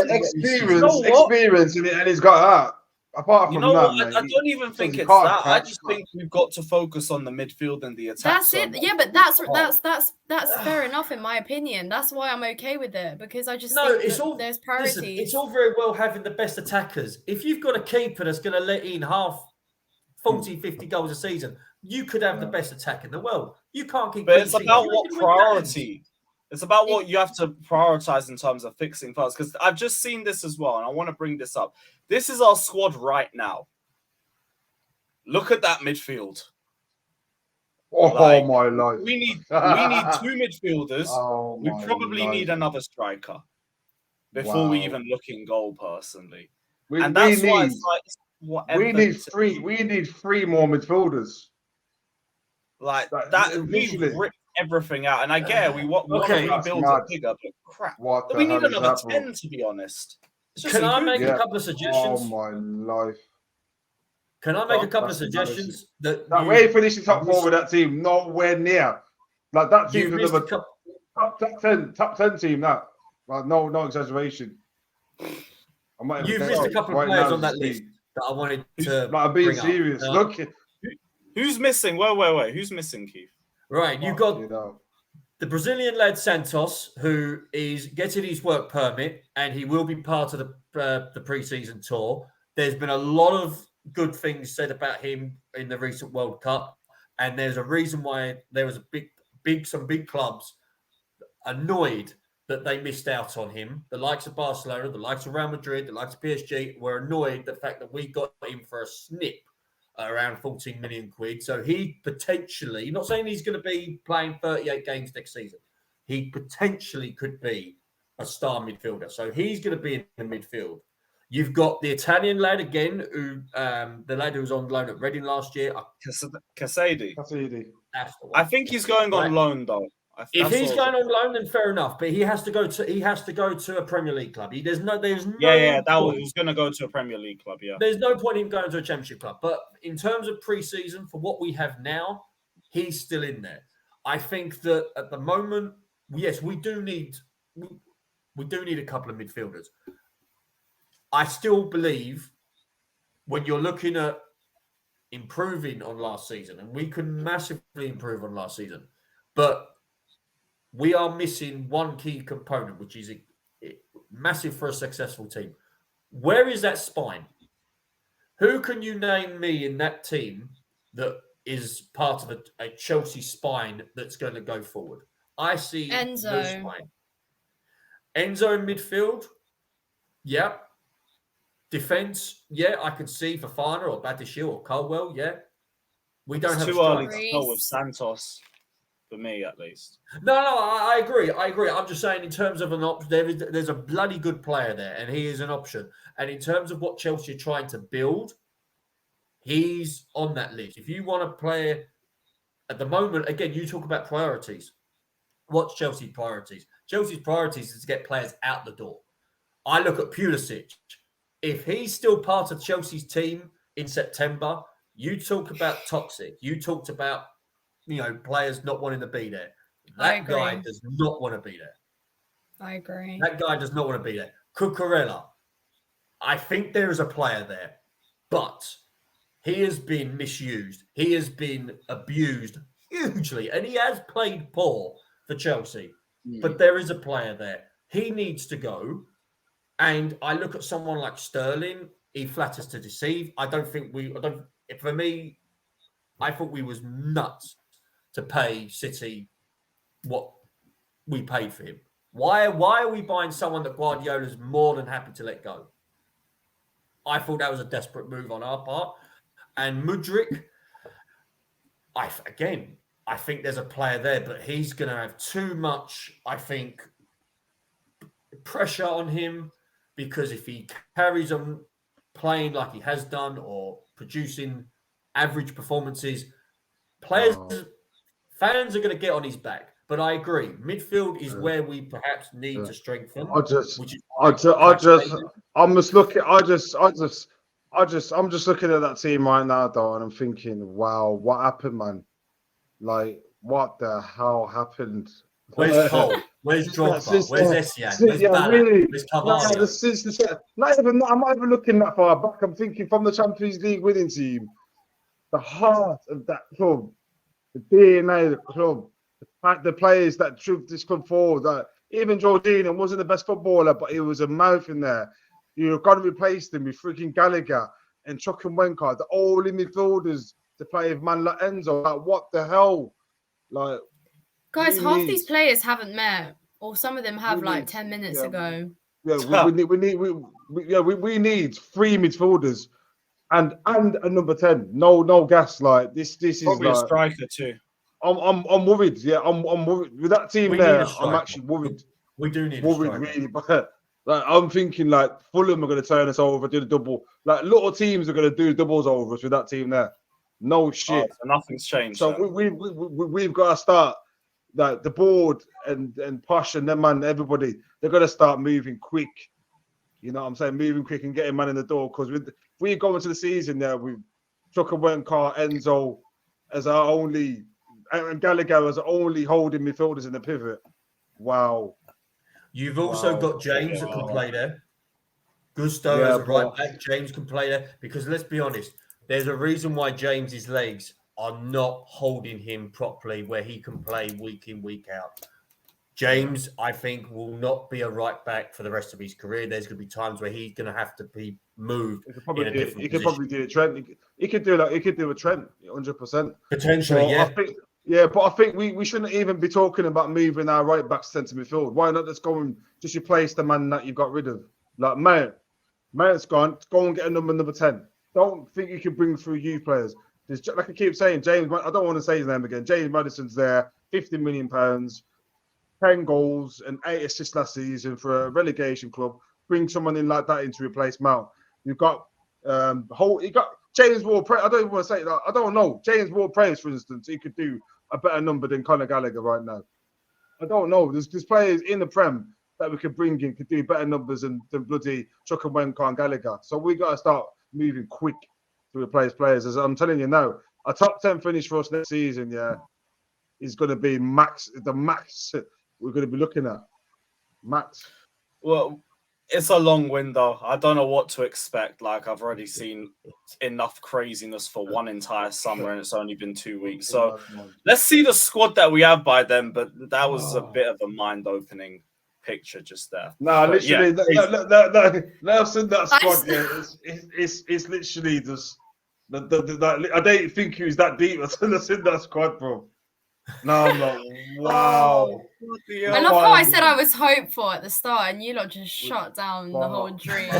experience, and he's got that. Apart from that, I don't even think it's that. I just think we've got to focus on the midfield and the attack. That's it. Yeah, but that's fair enough in my opinion. That's why I'm okay with it, because I just think there's priorities. Listen, it's all very well having the best attackers. If you've got a keeper that's going to let in 40, 50 goals a season, you could have the best attack in the world. You can't keep. But it's about what priority. It's about what you have to prioritize in terms of fixing first. Because I've just seen this as well, and I want to bring this up. This is our squad right now. Look at that midfield. Oh my life! We need 2 midfielders. We probably need another striker before we even look in goal. Personally, we need 3 more midfielders. Like that, we ripped everything out, and I get we want to rebuild it bigger, but crap. We need another 10, to be honest. Can I make a couple of suggestions? Oh my life! Can I make a couple of suggestions? That we finish the top 4 with that team, nowhere near. Like that team's another top 10 team. That, like, no exaggeration. You've missed a couple of players on that list that I wanted to. Like, I'm being serious. Look, who's missing? Wait. Who's missing, Keith? Right, you've got the Brazilian lad Santos, who is getting his work permit, and he will be part of the pre-season tour. There's been a lot of good things said about him in the recent World Cup, and there's a reason why there was some big clubs annoyed that they missed out on him. The likes of Barcelona, the likes of Real Madrid, the likes of PSG were annoyed at the fact that we got him for a snip around 14 million quid. So he potentially, not saying he's going to be playing 38 games next season, he potentially could be a star midfielder. So he's going to be in the midfield. You've got the Italian lad again, who the lad who was on loan at Reading last year. Casady. I think he's going on loan though. If he's going on loan, then fair enough. But he has to go to a Premier League club. There's no. That was going to go to a Premier League club. Yeah. There's no point in him going to a Championship club. But in terms of pre-season, for what we have now, he's still in there. I think that at the moment, yes, we do need a couple of midfielders. I still believe when you're looking at improving on last season, and we can massively improve on last season, but we are missing one key component, which is massive for a successful team. Where is that spine? Who can you name me in that team that is part of a Chelsea spine that's going to go forward? I see Enzo. No spine. Enzo in midfield, yeah. Defense, yeah, I could see Fofana or Badiashile or Colwell, yeah. We don't have too early to go with Santos. For me, at least. No, I agree. I'm just saying, in terms of an option, there's a bloody good player there, and he is an option. And in terms of what Chelsea are trying to build, he's on that list. If you want to play at the moment, again, you talk about priorities. What's Chelsea's priorities? Chelsea's priorities is to get players out the door. I look at Pulisic. If he's still part of Chelsea's team in September, you talk about toxic. You talked about players not wanting to be there. That guy does not want to be there. I agree. That guy does not want to be there. Cucurella, I think there is a player there, but he has been misused. He has been abused hugely, and he has played poor for Chelsea. But there is a player there. He needs to go. And I look at someone like Sterling. He flatters to deceive. For me, I thought we was nuts to pay City what we paid for him. Why are we buying someone that Guardiola's more than happy to let go? I thought that was a desperate move on our part. And Mudryk, I think there's a player there, but he's going to have too much, I think, pressure on him, because if he carries on playing like he has done or producing average performances, fans are going to get on his back. But I agree, midfield is where we perhaps need to strengthen. I'm just looking at that team right now, though, and I'm thinking, wow, what happened, man? Like, what the hell happened? Where's Cole? Where's Drogba? Where's Essien? Where's Ballack? Really, Where's Carvalho? I'm not even looking that far back. I'm thinking from the Champions League winning team, the heart of that club, the DNA of the club, the players that drove this club forward. That even Jorginho wasn't the best footballer, but he was a mouth in there. You've got to replace them with freaking Gallagher and Chuck and Wenkart, the only midfielders to play with man like Enzo. Like, what the hell? Like, guys, half these players haven't met, or some of them have 10 minutes ago. Yeah, we need 3 midfielders and a number 10. No gas. Like this is probably like a striker too. I'm worried. Yeah, I'm worried with that team there. I'm actually worried. We do need worried really, but like I'm thinking like Fulham are going to turn us over, do the double. Like little teams are going to do doubles over us with that team there. No shit. So nothing's changed. So we've got to start. Like the board and Posh and them man, everybody, they're gonna start moving quick. You know what I'm saying? Moving quick and getting man in the door. Because we go into the season there with Chuck and Wenkart, Enzo as our only, and Gallagher as our only holding midfielders in the pivot. Wow. You've also got James that can play there. Gusto as a right back. James can play there. Because let's be honest, there's a reason why James's legs are not holding him properly where he can play week in, week out. James, I think, will not be a right back for the rest of his career. There's going to be times where he's going to have to be moved in a different position. He could probably do a Trent. He could do a Trent, 100%. Potentially, yeah. But I think we shouldn't even be talking about moving our right back to centre midfield. Why not just go and just replace the man that you got rid of? Like, Mount's gone. Go and get a number 10. Don't think you can bring through youth players. There's, like I keep saying, James, I don't want to say his name again. James Maddison's there, £50 million, 10 goals and 8 assists last season for a relegation club. Bring someone in like that in to replace Mount. You've got James Ward-Prowse. I don't even want to say that. I don't know. James Ward-Prowse, for instance, he could do a better number than Conor Gallagher right now. I don't know. There's players in the Prem that we could bring in, could do better numbers than bloody Chuck and Wenkart and Gallagher. So we got to start moving quick to replace players. As I'm telling you now, a top 10 finish for us next season, is going to be the max we're going to be looking at. Max. Well, it's a long window. I don't know what to expect. Like, I've already seen enough craziness for one entire summer, and it's only been 2 weeks. So let's see the squad that we have by then. But that was a bit of a mind-opening picture just there. No, literally, Nelson, that squad, it's literally just. I don't think he was that deep. That's in that squad, bro. No, I'm not. Wow. I love how I said I was hopeful at the start, and you lot just shut down the whole dream.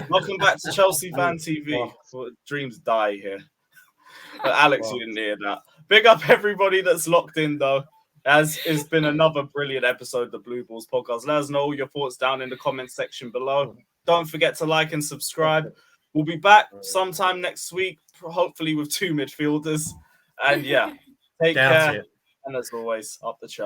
Welcome back to Chelsea Fan TV. Dreams die here. But Alex, you didn't hear that. Big up everybody that's locked in, though. As it's been another brilliant episode of the Blue Balls podcast. Let us know all your thoughts down in the comments section below. Don't forget to like and subscribe. We'll be back sometime next week, hopefully with 2 midfielders. And take care. And as always, up the Chelsea.